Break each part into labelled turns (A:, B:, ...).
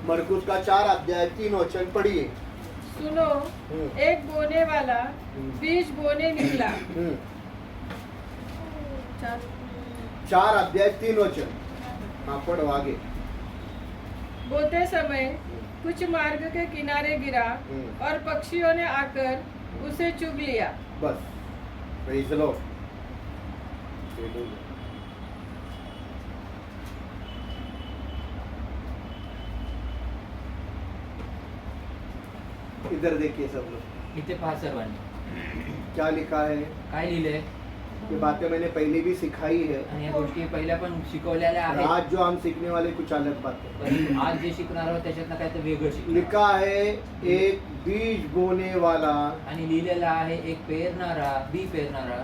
A: मरकुस का 4 अध्याय 3 वचन पढ़िए।
B: सुनो, एक बोने वाला बीज बोने निकला।
A: 4 अध्याय 3 वचन। हाँ, पढ़ो आगे।
B: बोते समय कुछ मार्ग के किनारे गिरा और पक्षियों ने आकर उसे चुग लिया।
A: बस, प्रेज़ द लॉर्ड। इधर देखिए सब लोग,
C: इथे पहा सर्वांनी
A: क्या लिखा है।
C: काय लिहिलंय
A: ये बातें मैंने पहले भी सिखाई है,
C: आणि या गोष्टी पहिल्या पण शिकवलेल्या
A: और
C: आहेत.
A: आज जो हम सीखने वाले कुछ अलग बातें।
C: पण आज जे शिकणार आहोत त्याच्यातनं काय तर वेगळं शिकणार.
A: लिखा है एक बीज बोने वाला
C: आणि लिहिलेलं आहे एक पेरणारा बी पेरणारा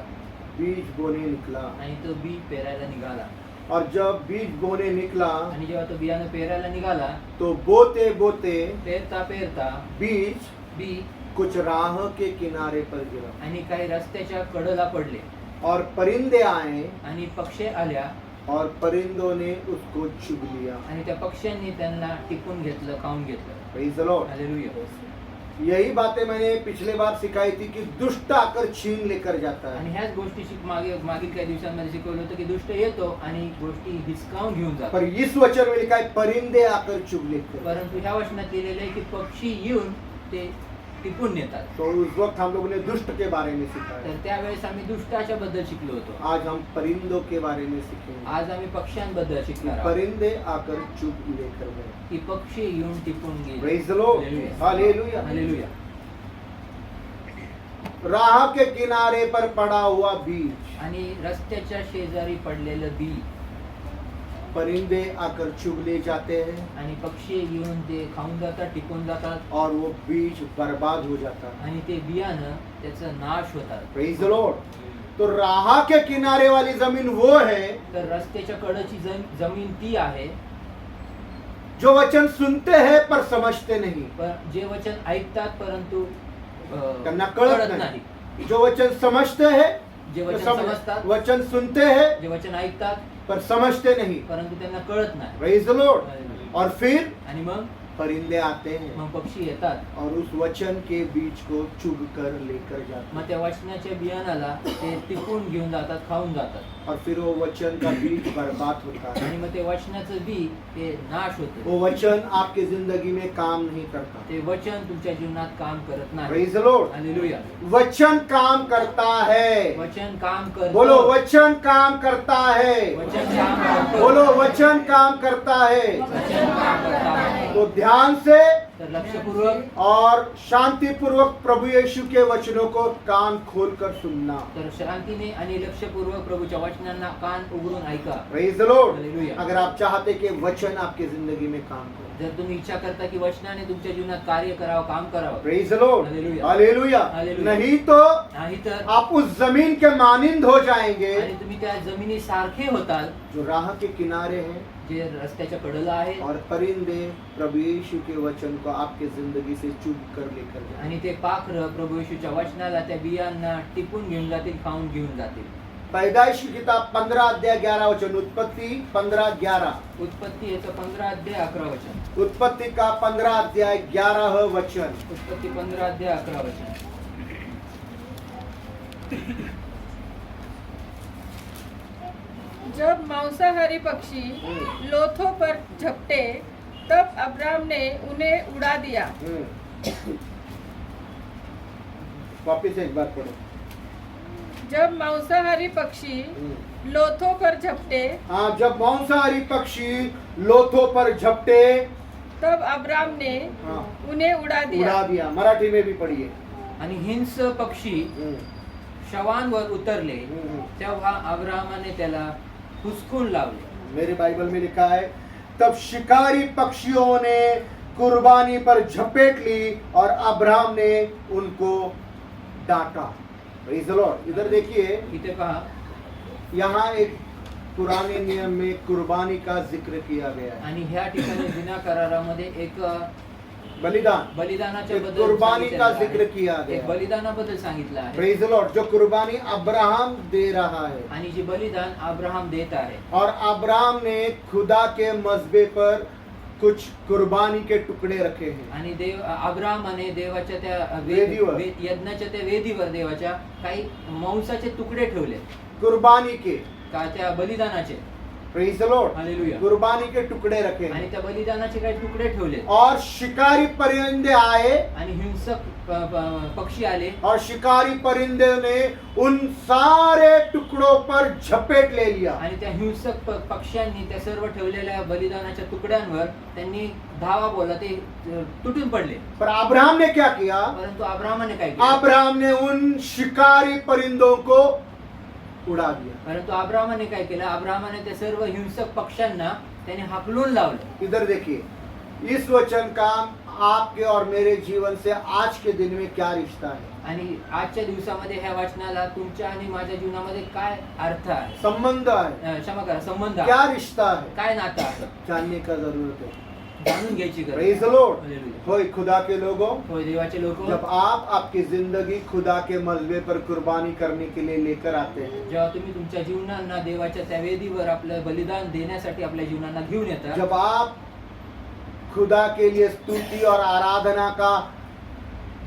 A: बीज बोने निकला।
C: आणि तो बी पेरायला निघाला.
A: और जब बीज बोने निकला
C: आणि जेव्हा तो बियाणं पेरायला निघाला
A: तो बोते बोते
C: पेरता पेरता
A: बीज
C: बी
A: कुछ राह के किनारे पर गिरा
C: आणि काही रस्त्याच्या कडेला पडले
A: और परिंदे आए
C: आणि पक्षी आल्या
A: और परिंदों ने उसको चुग लिया।
C: आणि त्या पक्ष्यांनी त्यांना टिपून घेतलं, खाऊन घेतलं.
A: Praise the lord.
C: हालेलुया.
A: यही बातें मैंने पिछले बार सिखाई थी कि दुष्ट आकर छीन लेकर जाता है।
C: आणि ह्याच गोष्टी मागील काही दिवसांमध्ये शिकवलं होतं की दुष्ट येतो आणि गोष्टी हिसकावून घेऊन जातो.
A: पर इस वचन में लिखा है परिंदे आकर चुग लेकर।
C: परंतु ह्या वचनात लिहिलेलं आहे की पक्षी येऊन ते टिपून नेतात.
A: तो उस वक्त हम लोगों ने दुष्ट के बारे में सीखा है।
C: तर त्यावेळेस आम्ही दुष्टाच्या बद्दल शिकलो होतो.
A: आज हम परिंदों के बारे में सीखेंगे।
C: आज आम्ही पक्ष्यांबद्दल शिकणार आहोत
A: परिंदे आकर चुग लेकर गए।
C: की पक्षी येऊन टिपून गेले.
A: Praise the lord. Hallelujah.
C: Hallelujah.
A: राह के किनारे पर पड़ा हुआ बीज
C: आणि रस्त्याच्या शेजारी पडलेलं बी
A: परिंदे आकर चुग ले जाते हैं
C: आणि पक्षी येऊन ते खाऊन जातात, टिपून जातात
A: और वो बीज बर्बाद हो जाता है।
C: आणि ते बियाणं त्याचा नाश होतात.
A: Praise the Lord. तो राह के किनारे वाली जमीन वो है
C: तर रस्त्याच्या कडेची जमीन ती आहे
A: जो वचन सुनते हैं पर समझते नहीं।
C: जे वचन ऐकतात परंतु
A: त्यांना
C: कळत
A: कळत
C: नाही.
A: नहीं। जो वचन समझते हैं,
C: जे
A: जो
C: वचन समजतात,
A: वचन सुनते हैं
C: जे वचन ऐकतात
A: पर समझते नहीं।
C: परंतु त्यांना कळत नाही.
A: Praise the Lord. और फिर
C: आणि मग
A: परिंदे आते हैं
C: मग पक्षी येतात
A: और उस वचन के बीज को चुग कर लेकर जाते
C: मग
A: हैं
C: त्या वचनाच्या बियाणाला ते टिपून घेऊन जातात, खाऊन जातात.
A: और फिर वो वचन का बीज बर्बाद होता है।
C: आणि मग ते वचनाचं बी ते नाश होतं.
A: वो वचन आपकी जिंदगी में काम नहीं करता।
C: ते वचन तुमच्या जीवनात काम करत नाही.
A: Praise the lord.
C: हालेलुया.
A: वचन काम करता है।
C: वचन काम करतं.
A: बोलो वचन काम करता है।
C: वचन काम करतं.
A: बोलो वचन काम करता है।
C: वचन काम करता है.
A: तो ध्यान से
C: तर लक्षपूर्वक
A: और शांति पूर्वक प्रभु यीशु के वचनों को कान खोलकर सुनना।
C: तर शांतीने आणि लक्षपूर्वक प्रभूच्या वचनांना कान उघडून ऐका.
A: Praise the lord.
C: हालेलुया.
A: अगर आप चाहते कि वचन आपकी जिंदगी में काम करे।
C: जर तुम्ही इच्छा करता की वचनाने तुमच्या जीवनात कार्य करावं, काम करावं,
A: praise the lord.
C: Hallelujah.
A: Hallelujah.
C: Hallelujah.
A: नहीं तो
C: नाही तर
A: आप उस जमीन के मानिंद हो जाएंगे
C: आणि तुम्ही त्या जमिनीसारखे होताल
A: जो राह के किनारे हैं
C: जे रस्त्याच्या कडेला आहे
A: और परिंदे प्रभु यीशु के वचन को आपके जिंदगी से चुग कर लेकर जाएंगे।
C: आणि ते पाखरं प्रभू येशूच्या वचनाला त्या बियांना टिपून घेऊन जातील, खाऊन घेऊन जातील.
A: पैदाइश की किताब 15 अध्याय 11 वचन। उत्पत्ति 15:11।
C: उत्पत्ती याचं 15 अध्याय 11 वचन.
A: उत्पत्ति का 15 अध्याय 11 वचन।
C: उत्पत्ती 15 अध्याय 11 वचन.
B: जब मांसाहारी पक्षी लोथों पर झपटे तब अब्राम ने उन्हें उड़ा दिया।
A: वापिस एक बार पढ़ो।
B: जब मांसाहारी पक्षी लोथों पर झपटे
A: हाँ, जब मांसाहारी पक्षी लोथों पर झपटे
B: तब अब्राम ने
A: हाँ,
B: उन्हें उड़ा दिया।
A: उड़ा दिया। मराठी में भी पढ़िए।
C: आणि हिंस पक्षी शवांवर उतरले तेव्हा अब्रामाने त्याला हुसकून लावले.
A: मेरे बाइबल में लिखा है तब शिकारी पक्षियों ने कुर्बानी पर झपेट ली और अब्राहम ने उनको डांटा। Praise the Lord. इधर देखिए,
C: इथे पहा
A: यहाँ एक पुराने नियम में कुर्बानी का जिक्र किया गया है।
C: आणि ह्या ठिकाणी जुन्या करारामध्ये एक
A: बलिदान,
C: बलिदानाच्या
A: एक
C: बद्दल
A: कुर्बानी का
C: सांगितलेलं
A: जिक्र
C: आहे.
A: किया
C: एक
A: गया।
C: बलिदानाबद्दल सांगितलं आहे.
A: Praise the Lord. जो कुर्बानी अब्राहम दे रहा है
C: आणि जे बलिदान अब्राहम देत आहे
A: और अब्राहम ने खुदा के मज़बे पर कुछ कुर्बानी के टुकड़े रखे हैं।
C: आणि अब्राहमाने देवाच्या त्या
A: वेदीवर.
C: यज्ञाच्या त्या वेदीवर देवाच्या काही मांसाचे तुकडे ठेवले
A: कुर्बानी के,
C: का त्या बलिदानाचे.
A: Praise the lord,
C: hallelujah.
A: कुर्बानी के टुकड़े रखे
C: आणि
A: हैं।
C: त्या बलिदानाचे काही तुकडे ठेवले.
A: और शिकारी परिंदे आए
C: आणि हिंसक पक्षी आले
A: और शिकारी परिंदे ने उन सारे टुकड़ों पर झपेट ले लिया।
C: आणि त्या हिंसक पक्ष्यांनी त्या सर्व ठेवलेल्या बलिदानाच्या तुकड्यांवर त्यांनी धावा बोलला, ते तुटून पडले.
A: पर अब्राहम ने क्या किया?
C: परंतु अब्राहमाने काय केलं?
A: अब्राहम ने उन शिकारी परिंदों को उड़ा दिया।
C: परंतु अब्राहमाने काय केलं? अब्राहमाने त्या सर्व हिंसक पक्ष्यांना त्याने हाकलून लावलं.
A: इधर देखिए, इस वचन का आपके और मेरे जीवन से आज के दिन में क्या रिश्ता है?
C: आणि आजच्या दिवसामध्ये ह्या वाचनाला तुमच्या आणि माझ्या जीवनामध्ये काय अर्थ आहे?
A: संबंध है,
C: क्षमा करा, संबंध आहे.
A: क्या रिश्ता है,
C: काय नातं आहे?
A: जानने का जरूरत है।
C: जाणून घ्यायची गरज
A: प्रेज द
C: आहे.
A: लॉर्ड।
C: हालेलुया.
A: होय खुदा के लोगों,
C: होय देवाचे लोक,
A: जब आप आपकी जिंदगी खुदा के मजबे पर कुर्बानी करने के लिए लेकर आते हैं,
C: जेव्हा तुम्ही तुमच्या जीवनांना देवाच्या त्या वेदीवर आपलं बलिदान देण्यासाठी आपल्या जीवनांना घेऊन येता,
A: जब आप खुदा के लिए स्तुति और आराधना का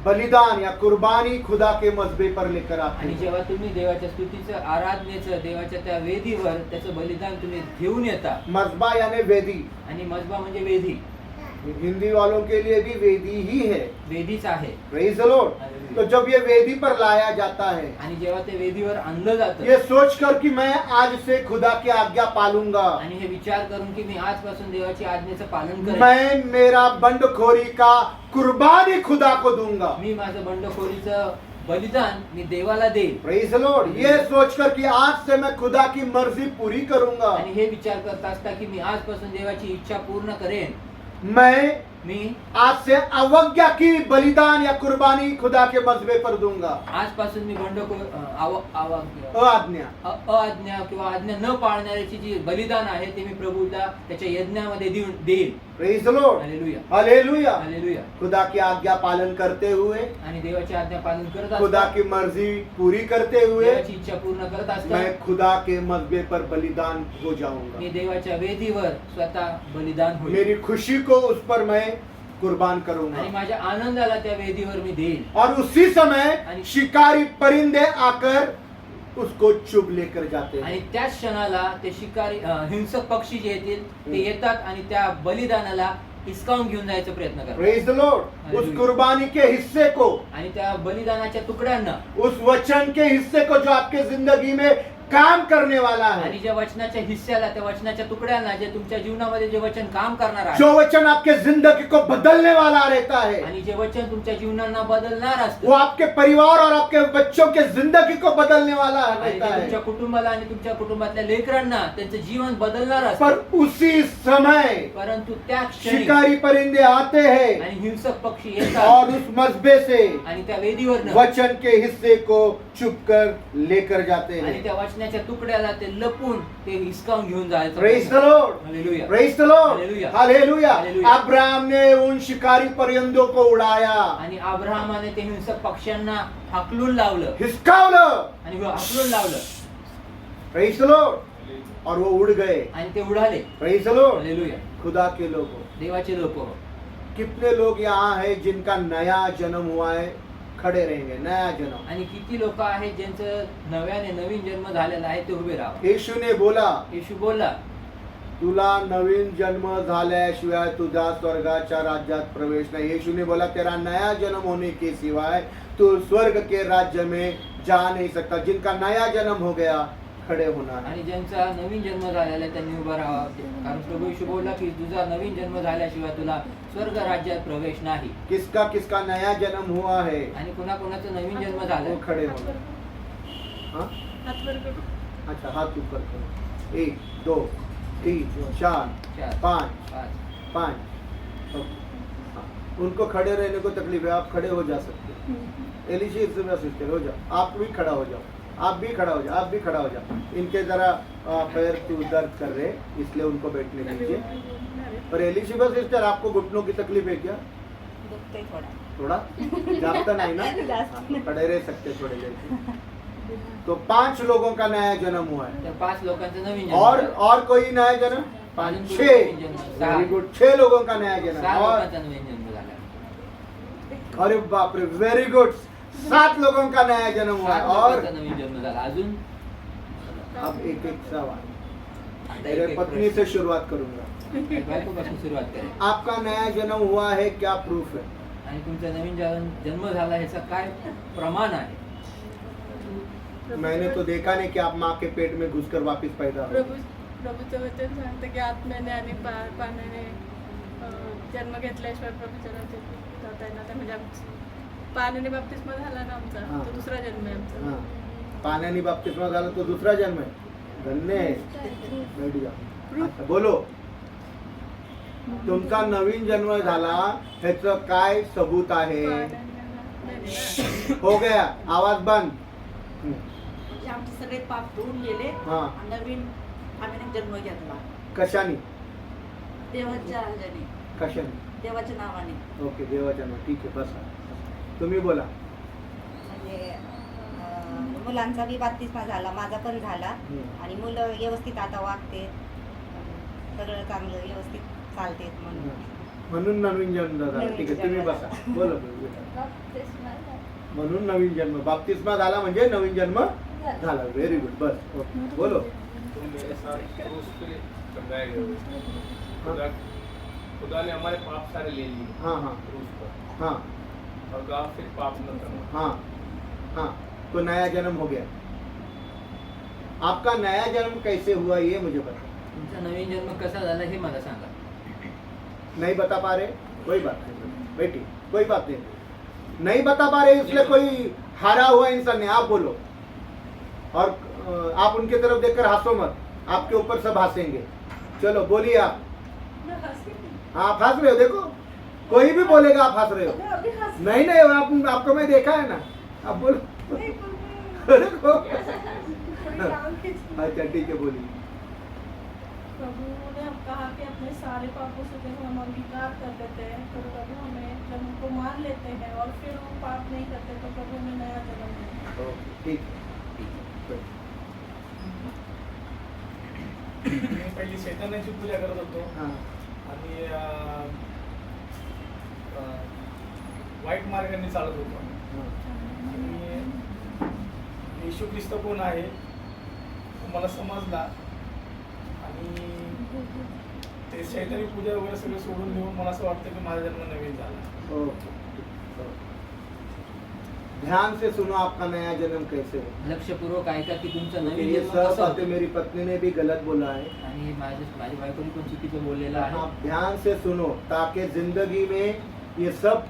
A: बलिदान या कुर्बानी खुदा के मजबे पर लेकर आते
C: आणि
A: हैं,
C: जेव्हा तुम्ही देवाच्या स्तुतीचं आराधनेचं देवाच्या त्या वेदीवर त्याचं बलिदान तुम्ही घेऊन येता.
A: मजबा यानी वेदी,
C: आणि मजबा म्हणजे वेदी,
A: हिंदी वालों के लिए भी वेदी ही है।
C: वेदीच आहे.
A: Praise the Lord. तो जब ये वेदी पर लाया जाता है,
C: आणि जेव्हा ते वेदीवर आणलं जातं,
A: ये सोचकर कि मैं आज से खुदा की आज्ञा पालूंगा,
C: आणि हे विचार करून की मी आजपासून देवाची आज्ञेचं पालन करेन,
A: मैं मेरा बंडखोरी का कुर्बानी खुदा को दूंगा।
C: मी माझं बंडखोरीचं बलिदान मी देवाला देईन.
A: Praise the Lord. ये सोचकर कि आज से मैं खुदा की मर्जी पूरी करूंगा,
C: आणि हे विचार करत असता की मी आजपासून देवाची इच्छा पूर्ण करेन.
A: मैं
C: मी
A: आज से अवज्ञा की बलिदान या कुर्बानी खुदा के मजबे पर दूंगा।
C: आजपासून मी
A: आज्ञा
C: अज्ञा किंवा आज्ञा न पाळणाऱ्याची जी बलिदान आहे ते मी प्रभूला त्याच्या यज्ञामध्ये देईन.
A: Praise the lord.
C: Hallelujah.
A: Hallelujah.
C: Hallelujah.
A: खुदा की आज्ञा पालन करते हुए,
C: आणि देवाची आज्ञा पालन करत
A: खुदा
C: असता,
A: की मर्जी पूरी करते हुए
C: देवाची इच्छा पूर्ण करत असता
A: मैं खुदा के मजबे पर बलिदान हो जाऊंगा।
C: मी देवाच्या वेदीवर स्वतः बलिदान होईल.
A: मेरी खुशी को उस पर मैं कुर्बान करूंगा।
C: आणि माझ्या आनंदाला त्या वेदीवर मी देईन.
A: और उसी समय शिकारी परिंदे आकर उसको चुभ लेकर जाते हैं।
C: आणि त्याच क्षणाला ते शिकारी हिंसक पक्षी जे येतील ते येतात आणि त्या बलिदानाला हिसकावून घेऊन जायचा प्रयत्न करतात.
A: Praise the Lord. उस कुर्बानी के हिस्से को,
C: आणि त्या बलिदानाच्या तुकड्यांना,
A: उस वचन के हिस्से को जो आपके जिंदगी में काम करने वाला है,
C: आणि ज्या वचनाच्या हिस्स्याला, त्या वचनाच्या तुकड्यांना, जे तुमच्या जीवनामध्ये जे वचन काम करणार आहे,
A: जो वचन आपके जिंदगी को बदलने वाला रहता है,
C: आणि जे वचन तुमच्या जीवनांना बदलणार
A: वो
C: असतं,
A: आपके परिवार और आपके बच्चों के जिंदगी को बदलने वाला
C: आणि ते
A: रहता है।
C: तुमच्या कुटुंबाला आणि तुमच्या कुटुंबातल्या लेकरांना त्यांचं जीवन बदलणार
A: पर
C: असतं.
A: उसी समय
C: परंतु त्या क्षणी
A: शिकारी परिंदे आते हैं
C: आणि हिंसक पक्षी
A: और
C: येतात
A: उस मजबे से
C: आणि त्या वेदीवर
A: वचन के हिस्से को चुप कर लेकर जाते
C: आणि
A: हैं।
C: त्या वचनाच्या तुकड्याला ते लपून ते हिसकावून घेऊन जायचं.
A: Praise the lord.
C: Hallelujah.
A: Praise the lord.
C: Hallelujah.
A: Hallelujah.
C: Hallelujah.
A: Abraham ने उन शिकारी परिंदों को उड़ाया,
C: आणि अब्राहमाने ते हिंसक पक्ष्यांना हाकलून लावलं,
A: हिसकावलं।
C: आणि हाकलून लावलं,
A: प्रेज द लॉर्ड। और वो उड़ गए।
C: आणि ते उडाले.
A: Praise the lord.
C: हालेलुया.
A: खुदा के लोगों,
C: देवाचे लोक,
A: कितने लोग यहाँ हैं जिनका नया जन्म हुआ है, खड़े रहेंगे, नया जन्म।
C: आणि किती लोक आहेत ज्यांचं नवीन जन्म झालेला आहे ते उभे राहा.
A: येशू ने बोला,
C: येशू बोलला,
A: तुला नवीन जन्म झाल्याशिवाय तुझा स्वर्गाच्या राज्यात प्रवेश नाही। येशू ने बोला, तेरा नया जन्म होने के सिवाय तू स्वर्ग के राज्य में जा नहीं सकता। जिनका नया जन्म हो गया खड़े होना है।
C: आणि ज्यांचा नवीन जन्म झालेला आहे त्यांनी उभं राहावं, कारण प्रभू येशू बोलला की तुझा नवीन जन्म झाल्याशिवाय तुला स्वर्ग राज्यात प्रवेश नाही.
A: किसका किसका नया जन्म हुआ है,
C: आणि कुणाकुणाचा नवीन जन्म
A: वो
C: झालाय.
A: खड़े होना। हाँ? अच्छा, हाथ ऊपर करो। 1 2 3 4
C: चार,
A: 5
C: पाच.
A: 5। उनको खड़े रहने को तकलीफ है, आप खड़े हो जा सकते हैं। एलिशी सिस्टर हो जाओ, आप भी खड़ा हो जाओ, आप भी खड़ा हो जाओ, आप भी खड़ा हो जाओ। इनके जरा पैर तो दर्द कर रहे, इसलिए उनको बैठने दीजिए। पर एलिशिबा सिस्टर, आपको घुटनों की तकलीफ है क्या?
D: दुखते
A: थोड़ा जाता नहीं ना? हाँ, खड़े रह सकते थोड़े देर। तो 5 लोगों का नया जन्म हुआ है।
C: तर 5 लोकांचं नवीन जन्म
A: और
C: झालं.
A: और कोई नया जन्म? पाँच
C: अजून
A: छह
C: नवीन जन्म, सहा.
A: वेरी गुड 6 लोगों का नया जन्म
C: 6
A: और
C: लोकांचा नवीन जन्म झाला.
A: अरे बाप रे वेरी गुड 7 लोगों का नया जन्म हुआ
C: 7
A: है और
C: लोकांचा नवीन जन्म झाला. अजून
A: अब एक एक सवाल
C: आता
A: मेरे
C: एक-एक
A: पत्नी से शुरुआत करूंगा
C: प्रश्न. बायकोपासून सुरुवात करेल.
A: आपका नया जन्म हुआ है क्या प्रूफ है
C: आणि तुमचा नवीन जन्म झाला ह्याचा काय प्रमाण आहे?
A: मैंने तो देखा नहीं कि आप माँ के पेट में घुसकर वापस पैदा हो
B: प्रभूचं वचन सांगतं की आत्म्याने आणि पाण्याने जन्म घेतल्याशिवाय प्रभूच्या राज्यात जाता येणार नाही. म्हणजे पाण्याने बाप्तिस्मा झाला ना आमचा,
A: हां.
B: तो दुसरा जन्म आहे आमचा.
A: हाँ पाण्याने बपतिस्मा झाला तो दूसरा जन्म है धन्य है बैठ जा आता बोलो तुमचा नवीन जन्म झाला ह्याचं काय सबूत आहे
B: नाही.
A: हो गया आवाज बंद
D: म्हणजे आमचे सगळे पाप धुवून गेले
A: हा.
D: आणि नवीन आम्ही जन्म घेतला
A: कशाने
D: देवाच्या ह्याच्याने,
A: कशाने
D: देवाच्या नावाने.
A: ओके देवाच्या नाव ठीक आहे बसा तुम्ही बोला
E: म्हणजे मुलांचा बी बाप्तिस्मा झाला, माझा पण झाला. आणि मुलं व्यवस्थित आता वागते, सगळं चांगलं व्यवस्थित चालते म्हणून
A: म्हणून नवीन जन्म झाला ठीक आहे तुम्ही बसा बोला बोला. म्हणून नवीन जन्म बाप्तिस्मा झाला म्हणजे नवीन जन्म झाला व्हेरी गुड बस ओके बोलो
F: तुम मेरे साथ क्रूस पे टंगाए गए हो. खुदा ने हमारे पाप सारे ले लिए
A: हाँ हाँ
F: क्रूस पर
A: हाँ
F: और कहा फिर पाप न करना.
A: हाँ हाँ तो नया जन्म हो गया आपका नया जन्म कैसे हुआ ये मुझे बता
C: तुमचा नवीन जन्म कसा झाला हे मला सांगा.
A: नहीं बता पा रहे कोई बात नहीं बेटी कोई बात नहीं बता पा रहे इसलिए कोई हारा हुआ इंसान नहीं आप बोलो और आप उनकी तरफ देखकर हंसो मत आपके ऊपर सब हंसेंगे चलो बोलिए आप हाँ आप हंस रहे हो देखो कोई भी बोलेगा आप हंस रहे हो नहीं नहीं आपको मैं देखा है ना आप बोलो देखो अच्छा ठीक है बोलिए
B: प्रभु ने कहा कि अपने सारे पापों से जब हम अंगीकार कर देते हैं तो प्रभु हमें जब उनको मान लेते हैं और फिर हम पाप नहीं करते तो प्रभु हमें नया जन्म देते हैं.
A: ठीक
G: मी पहिली शैतानाची पूजा करत होतो
A: हाँ
G: आणि वाईट मार्गाने चालत होतो आणि येशू ख्रिस्त कोण आहे तो मला समजला आणि ते शैतानी पूजा वगैरे सगळं सोडून देऊन मला असं वाटतं की माझा जन्म नवीन झाला.
A: ओके ध्यान से सुनो आपका नया जन्म कैसे हो
C: लक्षपूर्वक ऐका की तुमचा
A: क्योंकि
C: नवीन
A: ये
C: जन्म
A: सब
C: कसा
A: बातें
C: होतो.
A: मेरी पत्नी ने भी गलत बोला है
C: आणि माझ्या बायकोनी पण चुकीचं बोललेलं आहे.
A: आप ध्यान से सुनो ताकि जिंदगी में ये सब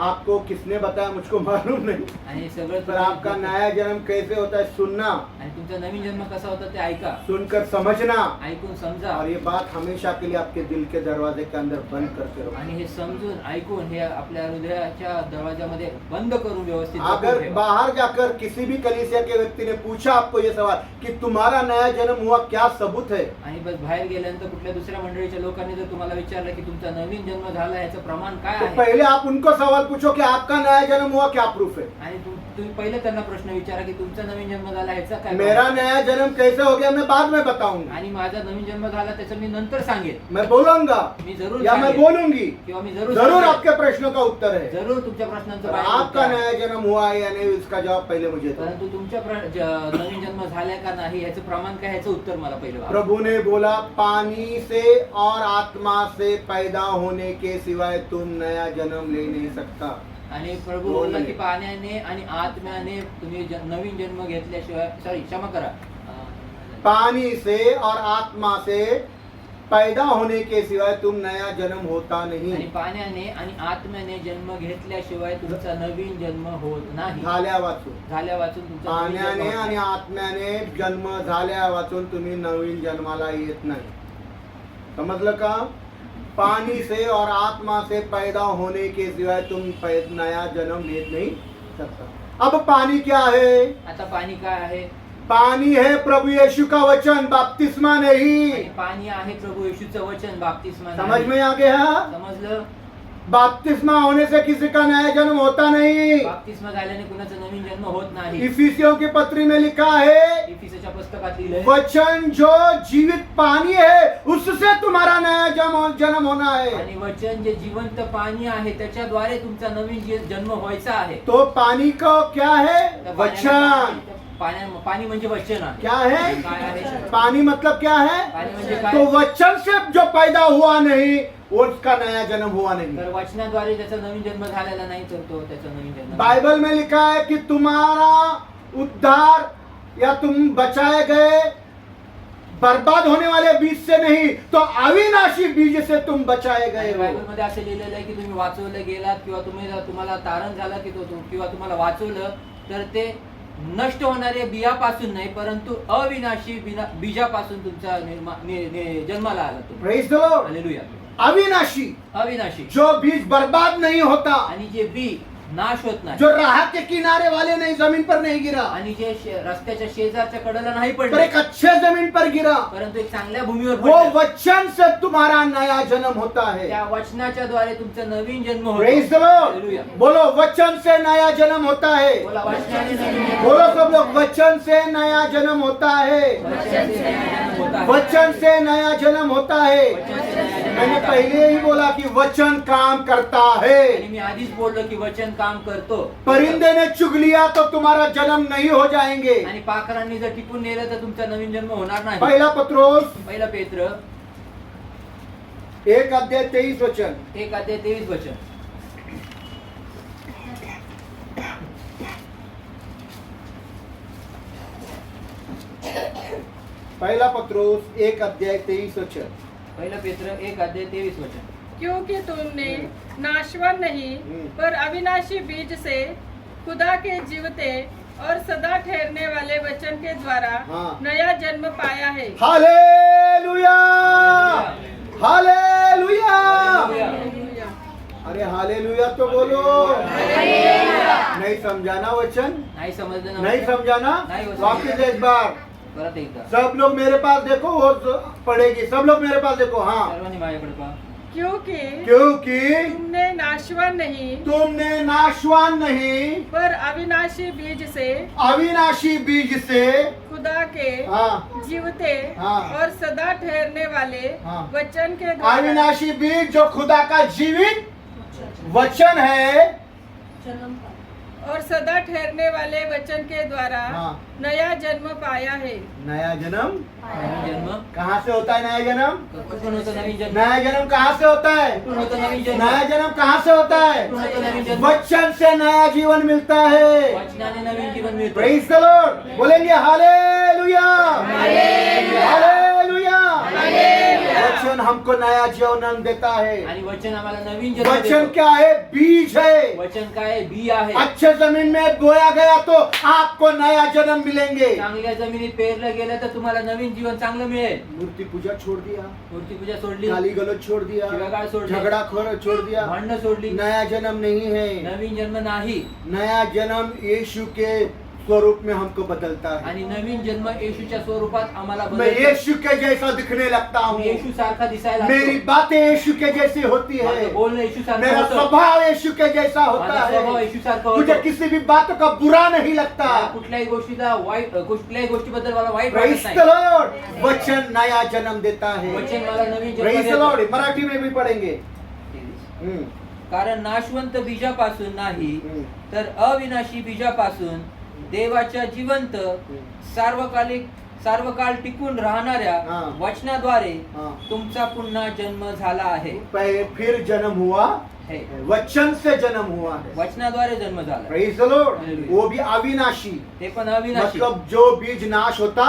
A: आपको किसने बताया मुझको मालूम नहीं
C: आणि सगळं
A: पर आपका नया जन्म कैसे होता है सुनना
C: आणि तुमचा नवीन जन्म कसा होता ते ऐका,
A: सुनकर समझना
C: ऐकून समजा
A: और ये बात हमेशा के लिए आपके दिल के दरवाजे के अंदर बंद करके रखो
C: आणि हे समजून ऐकून हे आपल्या हृदयाच्या दरवाजामध्ये बंद करून व्यवस्थित
A: अगर
C: जपून ठेवा.
A: बाहर जाकर किसी भी कलीसिया के व्यक्ति ने पूछा आपको ये सवाल कि तुम्हारा नया जन्म हुआ क्या सबूत है
C: आणि बस बाहेर गेल्यानंतर कुठल्या दुसऱ्या मंडळीच्या लोकांनी जर तुम्हाला विचारलं की तुमचा नवीन जन्म झाला याचं प्रमाण काय
A: तो
C: आहे,
A: पहले आप उनको सवाल पूछो कि आपका नया जन्म हुआ क्या प्रूफ है
C: आणि तुम्ही पहिले त्यांना प्रश्न विचारा की तुमचा नवीन जन्म झाला ह्याचा काय
A: मेरा
C: प्रमाण?
A: नया जन्म कैसे हो गया मैं बाद में बताऊंगा
C: आणि माझा नवीन जन्म झाला त्याचं मी नंतर सांगेन,
A: मैं बोलूंगा
C: मी जरूर
A: या मैं
C: सांगेन.
A: बोलूंगी
C: किंवा मी जरूर
A: जरूर
C: सांगेन.
A: आपके प्रश्नों का उत्तर है
C: जरूर तुमच्या प्रश्नांचं
A: पर
C: बाहेर
A: आपका
C: उत्तर आहे.
A: नया जन्म हुआ है या नहीं इसका जवाब पहले मुझे दो
C: परंतु तुमच्या नवीन जन्म झालाय का नाही याचं प्रमाण काय ह्याचं उत्तर मला पहिलं द्या.
A: प्रभु ने बोला पानी से और आत्मा से पैदा होने के सिवाय तुम नया जन्म ले नहीं सकता
C: आणि प्रभू बोलला की पाण्याने आणि आत्म्याने तुम्ही नवीन जन्म घेतल्याशिवाय क्षमा करा
A: पानी से और आत्मा से पैदा होने के सिवाय तुम नया जन्म होता
C: आणि
A: नहीं
C: पाण्याने आणि आत्म्याने जन्म घेतल्याशिवाय तुमचा नवीन जन्म होत नाही.
A: झाल्या वाचून
C: झाल्या वाचून तुमचा नवीन जन्म
A: पाण्याने
C: होत
A: आणि
C: नाही.
A: आत्म्याने जन्म झाल्या वाचून तुम्ही नवीन जन्माला येत नाही समजलं का पानी से और आत्मा से पैदा होने के सिवाय तुम नया जन्म ले नहीं सकता अब पानी क्या है
C: आता पाणी काय आहे?
A: पानी है प्रभु यीशु का वचन बपतिस्मा नहीं
C: आणि पाणी आहे प्रभू येशूचं वचन बाप्तिस्मा
A: समझ
C: नाही.
A: में आ गया
C: समजलं?
A: बपतिस्मा होने से किसी का नया जन्म होता नहीं।
C: बाप्तिस्मा झाल्याने कुणाचा नवीन जन्म होत नाही.
A: इफिसियों की पत्री में लिखा है,
C: इफिसच्या पुस्तकात लिहिलंय,
A: वचन जो जीवित पानी है उससे तुम्हारा नया जन्म होना है।
C: आणि वचन जे जिवंत पाणी आहे त्याच्याद्वारे तुमचा नवीन जन्म व्हायचा आहे.
A: तो पानी को क्या है?
C: त्या
A: वचन।
C: पाणी म्हणजे वचन आहे.
A: क्या है?
C: काय आहे?
A: पानी मतलब क्या है?
C: पाणी म्हणजे काय?
A: तो वचन से जो पैदा हुआ नहीं उसका नया जन्म हुआ नहीं।
C: तर वचनाद्वारे त्याचा नवीन जन्म झालेला नाही तर तो त्याचा नवीन जन्म.
A: बाइबल में लिखा है कि तुम्हारा उद्धार या तुम बचाए गए बर्बाद होने वाले बीज से नहीं, तो अविनाशी बीज से तुम बचाए गए हो।
C: बायबल मध्ये असं लिहिलेलं आहे की तुम्ही वाचवले गेलात किंवा तुम्हाला तारण झालं की किंवा तुम्हाला वाचवलं तर ते नष्ट होणाऱ्या बियापासून नाही परंतु अविनाशी बीजापासून तुमचा जन्माला आला तो.
A: Praise the lord.
C: हालेलुया.
A: अविनाशी,
C: अविनाशी
A: जो बीज बर्बाद नहीं होता,
C: आणि जे बी नाश होत नाही,
A: जो राह के किनारे वाले नहीं, जमीन पर नहीं गिरा,
C: आणि जे रस्त्याच्या शेजारच्या कडेला नाही
A: पर
C: पडले
A: एक अच्छे जमीन पर गिरा,
C: परंतु एक चांगल्या भूमीवर
A: वो
C: पडले.
A: वचन से तुम्हारा नया जन्म होता है।
C: त्या वचनाच्या द्वारे तुमचा नवीन जन्म होतो.
A: Praise the lord.
C: हालेलुया.
A: बोलो, वचन से नया जन्म होता है।
C: बोला, वचनाने नवीन जन्म
A: बोलो सब लोग, वचन से नया जन्म होता है।
C: वचन से नया जन्म होता है.
A: वचन से नया जन्म होता है।
C: वचन से नया जन्म
A: मैंने
C: होता है.
A: पहले ही बोला कि वचन काम करता है।
C: आणि मी आधीच बोललो की वचन काम करतो.
A: परिंदे ने चुग लिया तो तुम्हारा जन्म नहीं हो जाएंगे।
C: आणि पाखरांनी जर टिपून नेलं तर तुमचा नवीन जन्म होणार नाही.
A: पहला पत्रोस
C: पहिला पेत्र
A: 1:23
C: 1:23 वचन.
A: पहला पत्रोस 1:23
C: पहिला पेत्र 1:23 वचन.
B: क्योंकि तुमने नाशवान नहीं पर अविनाशी बीज से खुदा के जीवते और सदा ठहरने वाले वचन के द्वारा
A: हाँ।
B: नया जन्म पाया है।
A: Hallelujah, hallelujah.
B: हालेलुया।
A: अरे हालेलुया तो बोलो। नहीं समझाना वचन?
C: नाही समजलं ना
A: नहीं
C: वचन?
A: समझाना?
C: नहीं वचन।
A: वापिस एक बार
C: परत एकदा
A: सब लोग मेरे पास देखो, वो पढ़ेगी। सब लोग मेरे पास देखो। हाँ,
C: सर्वांनी माझ्याकडे पहा.
B: क्योंकि
A: क्योंकि
B: तुमने नाशवान नहीं
A: तुमने नाशवान नहीं
B: पर अविनाशी बीज से
A: अविनाशी बीज से
B: खुदा के
A: हाँ,
B: जीवते
A: हाँ।
B: और सदा ठहरने वाले
A: हाँ।
B: वचन के द्वारा
A: अविनाशी बीज जो खुदा का जीवित वचन है,
B: और सदा ठहरने वाले वचन के द्वारा
A: हाँ।
B: नया जन्म पाया है।
A: नया जन्म
C: नवीन जन्म
A: कहाँ से होता है? नया जन्म,
C: कुठून होतं नवीन जन्म?
A: नया जन्म कहाँ से होता है?
C: कुठून होतं नवीन जन्म?
A: नया जन्म कहाँ से होता है?
C: कुठून होतं नवीन जन्म?
A: वचन से नया जीवन मिलता है।
C: वचनाने नवीन जीवन मिळतं.
A: Praise the Lord. बोलेंगे हालेलुया, हालेलुया। वचन हमको नया जीवन देता है।
C: आणि वचन आम्हाला नवीन जन्म
A: वचन
C: देतं.
A: क्या है? बीज है।
C: वचन काय आहे? बी आहे.
A: अच्छे जमीन में बोया गया तो आपको नया जन्म मिलेंगे।
C: चांगल्या जमिनीत पेरलं गेलं तर तुम्हाला नवीन जीवन चांगलं मिळेल.
A: मूर्ति पूजा छोड़ दिया,
C: मूर्ती पूजा सोडली,
A: गाली गलौज छोड़ दिया,
C: शिवागाळ सोडली,
A: झगड़ा खोर छोड़ दिया,
C: भांडणं सोडली,
A: नया जन्म नहीं है।
C: नवीन जन्म नाही.
A: नया जन्म यीशु के स्वरूप में हमको बदलता है।
C: आणि नवीन जन्म येशूच्या स्वरूपात आम्हाला
A: मैं
C: बदलतो.
A: यीशु के जैसा दिखने लगता हूँ।
C: येशू सारखा दिसायला
A: मेरी
C: लागतो.
A: बातें यीशु के जैसी होती है।
C: माझं बोलणं येशू सारखं
A: मेरा
C: होतं.
A: स्वभाव यीशु के जैसा होता
C: माझा स्वभाव
A: है।
C: येशू सारखा
A: मुझे
C: होतो.
A: किसी भी बात का बुरा नहीं लगता।
C: मला कुठल्याही गोष्टीला वाईट कुठल्याही गोष्टीबद्दल मला वाईट
A: प्रेज
C: वाटत
A: द
C: नाही.
A: लॉर्ड। वचन नया जन्म देता है।
C: वचन मला नवीन जन्म
A: प्रेज द
C: देतं.
A: लॉर्ड। मराठी में भी पढ़ेंगे। हम्म,
C: कारण नाशवंत बीजापासून नाही
A: हम्म,
C: तर अविनाशी बीजापासून देवाच्या जिवंत सार्वकाळ टिकून राहणाऱ्या
A: हा.
C: वचनाद्वारे
A: हाँ।
C: तुमचा पुन्हा जन्म झाला आहे.
A: फिर जन्म हुआ
C: हे.
A: वचन से जन्म हुआ है।
C: वचनाद्वारे जन्म झाला.
A: Praise the Lord.
C: Hallelujah.
A: वो भी अविनाशी,
C: ते पण अविनाशी,
A: मतलब जो बीज नाश होता।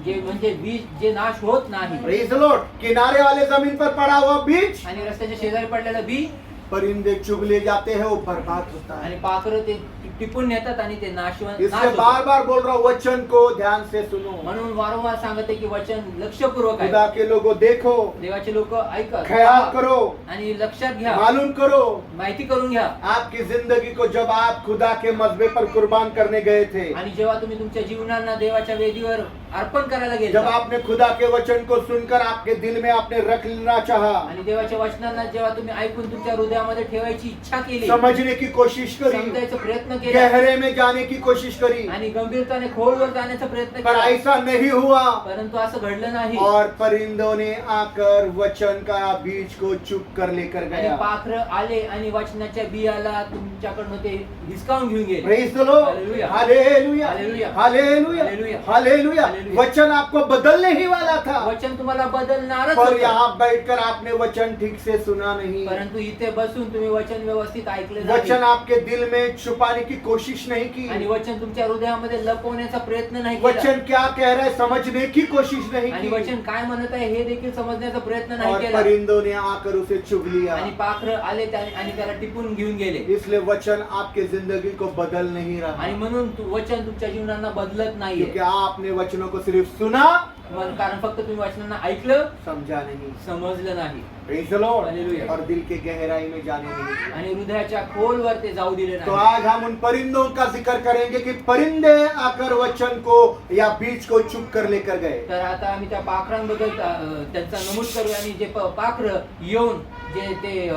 C: जे म्हणजे बीज जे नाश होत नाही.
A: Praise the Lord. किनारे वाले जमीन पर पड़ा हुआ बीज
C: आणि रस्त्याच्या शेजारी पडलेलं बी
A: परिंदे चुग ले जाते हैं, वो बर्बाद होता है।
C: आणि पाखरं ते टिपून नेतात आणि ते नाश
A: इसलिए
C: होतं.
A: बार बार बोल रहा हूँ, वचन को ध्यान से सुनो।
C: म्हणून वारंवार सांगते की वचन लक्षपूर्वक आहे.
A: खुदा के लोगों देखो,
C: देवाचे लोक ऐका,
A: ख्याल करो,
C: आणि लक्षात घ्या,
A: मालूम करो।
C: माहिती करून घ्या.
A: आपकी जिंदगी को जब आप खुदा के मजबे पर कुर्बान करने गए थे,
C: आणि जेव्हा तुम्ही तुमच्या जीवनांना देवाच्या वेदीवर अर्पण करायला गेले
A: जब आपने खुदा के वचन को सुनकर आपके दिल में आपने रखना चाहा,
C: आणि देवाच्या वचनांना जेव्हा तुम्ही ऐकून तुमच्या हृदयात हृदयामध्ये ठेवायची इच्छा केली,
A: समझने की कोशिश करी,
C: समजायचा प्रयत्न केला
A: गहरे में जाने की कोशिश करी,
C: आणि गंभीरताने खोलवर जाण्याचा प्रयत्न
A: पर
C: केला,
A: ऐसा नहीं हुआ।
C: परंतु असं घडलं नाही.
A: और परिंदों ने आकर वचन का बीज को चुप कर लेकर
C: आणि
A: गया।
C: पाखरं आले आणि वचनाच्या बियाला तुमच्याकडनं ते हिसकावून घेऊन गेले.
A: Praise the lord,
C: hallelujah.
A: Hallelujah,
C: hallelujah.
A: Hallelujah,
C: hallelujah.
A: Hallelujah.
C: Hallelujah.
A: वचन आपको बदलने ही वाला था,
C: वचन तुम्हाला बदलणारच
A: पर
C: होतं.
A: यहाँ बैठकर आपने वचन ठीक से सुना नहीं।
C: परंतु इथे बसून तुम्ही वचन व्यवस्थित ऐकले
A: वचन
C: नाही
A: आपके दिल में छुपाने की कोशिश नहीं
C: आणि
A: की।
C: वचन तुमच्या हृदयामध्ये लपवण्याचा प्रयत्न नाही केला
A: वचन क्या कह रहा है समझने की कोशिश नहीं
C: आणि
A: की।
C: वचन काय म्हणत आहे हे देखील समजण्याचा प्रयत्न नाही
A: और
C: केला.
A: परिंदों ने आकर उसे चुग लिया।
C: आणि पाखरं आले आणि त्याला टिपून घेऊन गेले.
A: इसलिए वचन आपके जिंदगी को बदल नहीं रहा,
C: आणि म्हणून वचन तुमच्या जीवनांना बदलत नाहीये.
A: क्योंकि आपने वचनों को सिर्फ सुना,
C: कारण फक्त तुम्ही वचनांना ऐकलं,
A: समझा नहीं।
C: समजलं नाही
A: Praise the Lord.
C: Hallelujah.
A: और दिल के गहराई में जाने नहीं।
C: आणि हृदयाच्या खोलवर ते जाऊ दिले
A: तो
C: नाही.
A: आज हम उन परिंदों का जिक्र करेंगे कि परिंदे आकर वचन को या बीज को चुप कर लेकर गए।
C: तर आता आम्ही त्या पाखरांबद्दल त्यांचा नमूद करूया आणि जे पाखरं येऊन जे ते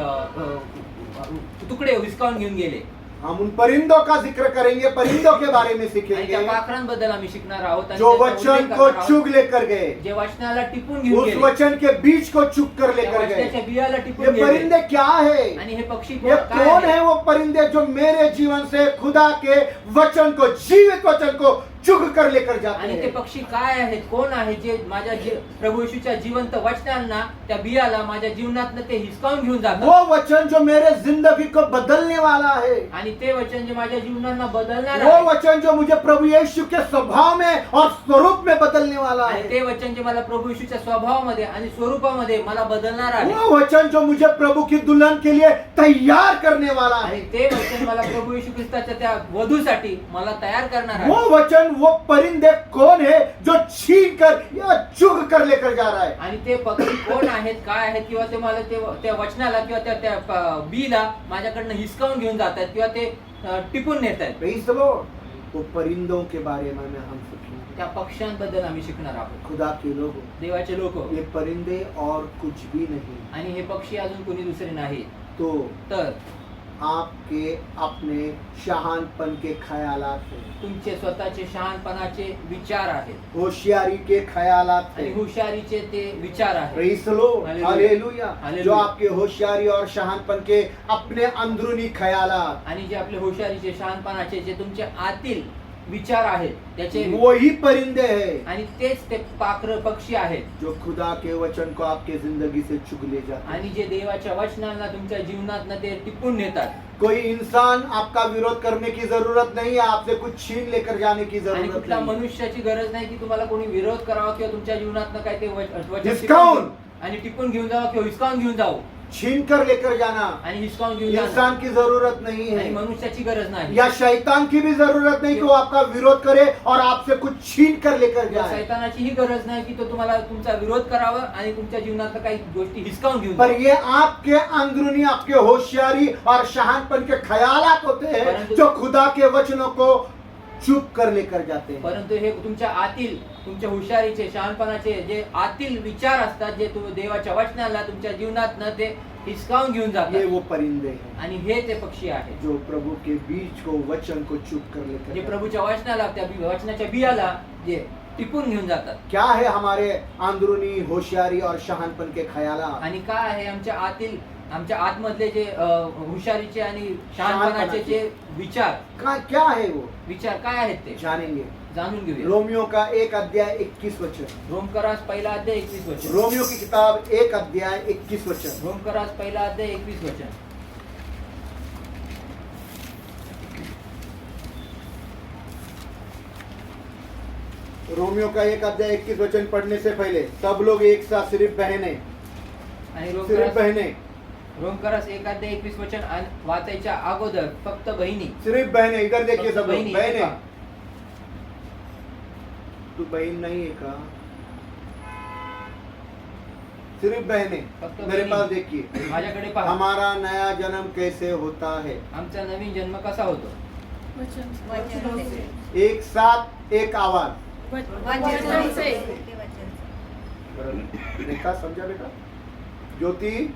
C: तुकडे हिसकावून घेऊन गेले.
A: हम उन परिंदों का जिक्र करेंगे, परिंदों के बारे में
C: आणि
A: सीखेंगे
C: त्या पाखरांबद्दल आम्ही शिकणार आहोत आणि
A: जो
C: त्याचा
A: वचन
C: उल्लेख
A: को
C: करणार आहोत.
A: चुग लेकर गए,
C: जे वचनाला टिपून घेऊन
A: उस
C: गेले,
A: वचन के बीज को चुप कर
C: त्या
A: लेकर
C: वचनाच्या
A: गए।
C: बियाला
A: ये
C: टिपून गेले.
A: परिंदे क्या है?
C: आणि हे पक्षी
A: ये
C: काय
A: कौन
C: आहे?
A: है वो परिंदे जो मेरे जीवन से खुदा के वचन को, जीवित वचन को चुग कर लेकर जाते
C: आणि ते
A: हैं?
C: पक्षी काय आहेत, कोण आहे जे माझ्या प्रभू येशूच्या जिवंत वचनांना, त्या बियाला माझ्या जीवनात ते हिसकावून घेऊन जातात.
A: वो वचन जो मेरे जिंदगी को बदलने वाला है,
C: आणि ते वचन जे माझ्या जीवनांना बदलणार
A: वो
C: आहे,
A: वचन जो मुझे प्रभु यीशु के स्वभाव में और स्वरूप में बदलने वाला
C: आणि
A: है,
C: ते वचन जे मला प्रभू येशूच्या स्वभावामध्ये आणि स्वरूपामध्ये मला बदलणार आहे,
A: वो वचन जो मुझे प्रभु की दुल्हन के लिए तैयार करने वाला
C: आणि
A: है,
C: ते वचन मला प्रभु येशू ख्रिस्ताच्या त्या वधूसाठी मला तयार करणार आहे.
A: वो वचन, वो परिंदे कौन है जो छीन कर या चुग कर लेकर जा रहा है?
C: आणि ते पक्षी कोण आहेत, काय आहेत, किंवा ते मला त्या वचनाला किंवा त्या बीला माझ्याकडनं हिसकावून घेऊन जातात किंवा ते टिपून नेत आहेत.
A: Praise the Lord. वो परिंदों के बारे में हम सीखेंगे।
C: त्या पक्ष्यांबद्दल आम्ही शिकणार आहोत.
A: खुदा के लोग,
C: देवाचे लोक,
A: ये परिंदे और कुछ भी नहीं,
C: आणि हे पक्षी अजून कोणी दुसरे नाही.
A: तो
C: तर
A: आपके अपने शहानपन के ख्यालात हैं,
C: तुमचे स्वतःचे शहाणपणाचे विचार आहेत
A: होशियारी के ख्यालात
C: आणि
A: हैं।
C: हुशारीचे ते विचार आहेत.
A: Praise the Lord.
C: Hallelujah.
A: Hallelujah.
C: Hallelujah.
A: जो आपके होशियारी और शहानपन के अपने अंदरूनी ख्यालात,
C: आणि जे आपले हुशारीचे, शहाणपणाचे, जे तुमचे आतील विचार आहेत त्याचे,
A: वही परिंदे हैं
C: आणि तेच ते पाखरं पक्षी आहेत,
A: जो खुदा के वचन को आपके जिंदगी से चुग ले जाते हैं।
C: आणि जे देवाच्या वचनांना तुमच्या जीवनात ते टिपून नेतात.
A: कोई इंसान आपका विरोध करने की जरूरत नहीं है, आपसे कुछ छीन लेकर जाने की
C: आणि
A: जरूरत
C: कुठल्या
A: नहीं है।
C: मनुष्याची गरज नाही की तुम्हाला कोणी विरोध करावा किंवा तुमच्या जीवनात काय ते वचन
A: हिसकावून.
C: टिपून आणि टिपून घेऊन जावं किंवा हिसकावून घेऊन जावं
A: छीन कर लेकर जाना
C: आणि हिसकावून घेऊन जाणं.
A: इंसान की जरूरत नहीं
C: आणि
A: है,
C: मनुष्याची गरज नाही.
A: या शैतान की भी जरूरत नहीं कि वो आपका विरोध करे और आपसे कुछ छीन कर लेकर
C: किंवा
A: जाए।
C: शैतानाची ही गरज नाही की तो तुम्हाला तुमचा विरोध करावा आणि तुमच्या जीवनात काही गोष्टी हिसकावून घेऊन
A: पर
C: जावं.
A: ये आपके अंदरूनी, आपके होशियारी और शहानपन के ख्यालात होते हैं
C: परंतु-
A: जो खुदा के वचनों को चुप कर लेकर जाते हैं।
C: परंतु हे तुमच्या आतील, तुमच्या हुशारीचे, शहाणपणाचे जे आतील विचार असतात, जे तुम्ही देवाच्या वचनाला तुमच्या जीवनात ते हिसकावून घेऊन
A: ये
C: जातात.
A: वो परिंदे हैं
C: आणि हे ते पक्षी आहेत
A: जो प्रभु के बीज को, वचन को चुप कर लेकर
C: जे
A: जाते हैं।
C: प्रभूच्या वचनाला, त्या वचनाच्या बियाला जे टिपून घेऊन जातात.
A: क्या है हमारे अंदरूनी होशियारी और शहानपन के ख्यालात?
C: आणि काय आहे आमच्या आतील, आमच्या आतमधले जे हुशारीचे आणि शहाणपणाचे जे विचार
A: क्या है वो?
C: विचार काय आहेत ते
A: जानेंगे।
C: जाणून घेऊया.
A: रोमियो का 1 अध्याय 21 वचन।
C: रोमकरास पहिला अध्याय 21 वचन.
A: रोमियो की किताब 1 अध्याय 21 वचन।
C: रोमकरास पहिला अध्याय 21 वचन.
A: रोमियो का 1 अध्याय 21 वचन पढ़ने से पहले सब लोग एक साथ सिर्फ बहने,
C: आणि
A: सिर्फ
C: रोमकरास
A: बहने,
C: रोमकरास 1 अध्याय 21 वचन वाचायच्या अगोदर फक्त बहिणी,
A: सिर्फ बहने, इधर देखिए
C: फक्त
A: सब लोग
C: बहिणी,
A: बहने।
C: एका.
A: तू बहन नहीं है का? सिर्फ बहने,
C: फक्त
A: मेरे
C: बहिणी.
A: पास देखिए।
C: माझ्याकडे पहा,
A: हमारा नया जन्म कैसे होता है?
C: आमचा नवीन जन्म कसा होतो?
B: वचन से।
E: वचन से।
A: एक साथ एक आवाज।
B: वचन से।
A: देखा, समझा बेटा? ज्योति,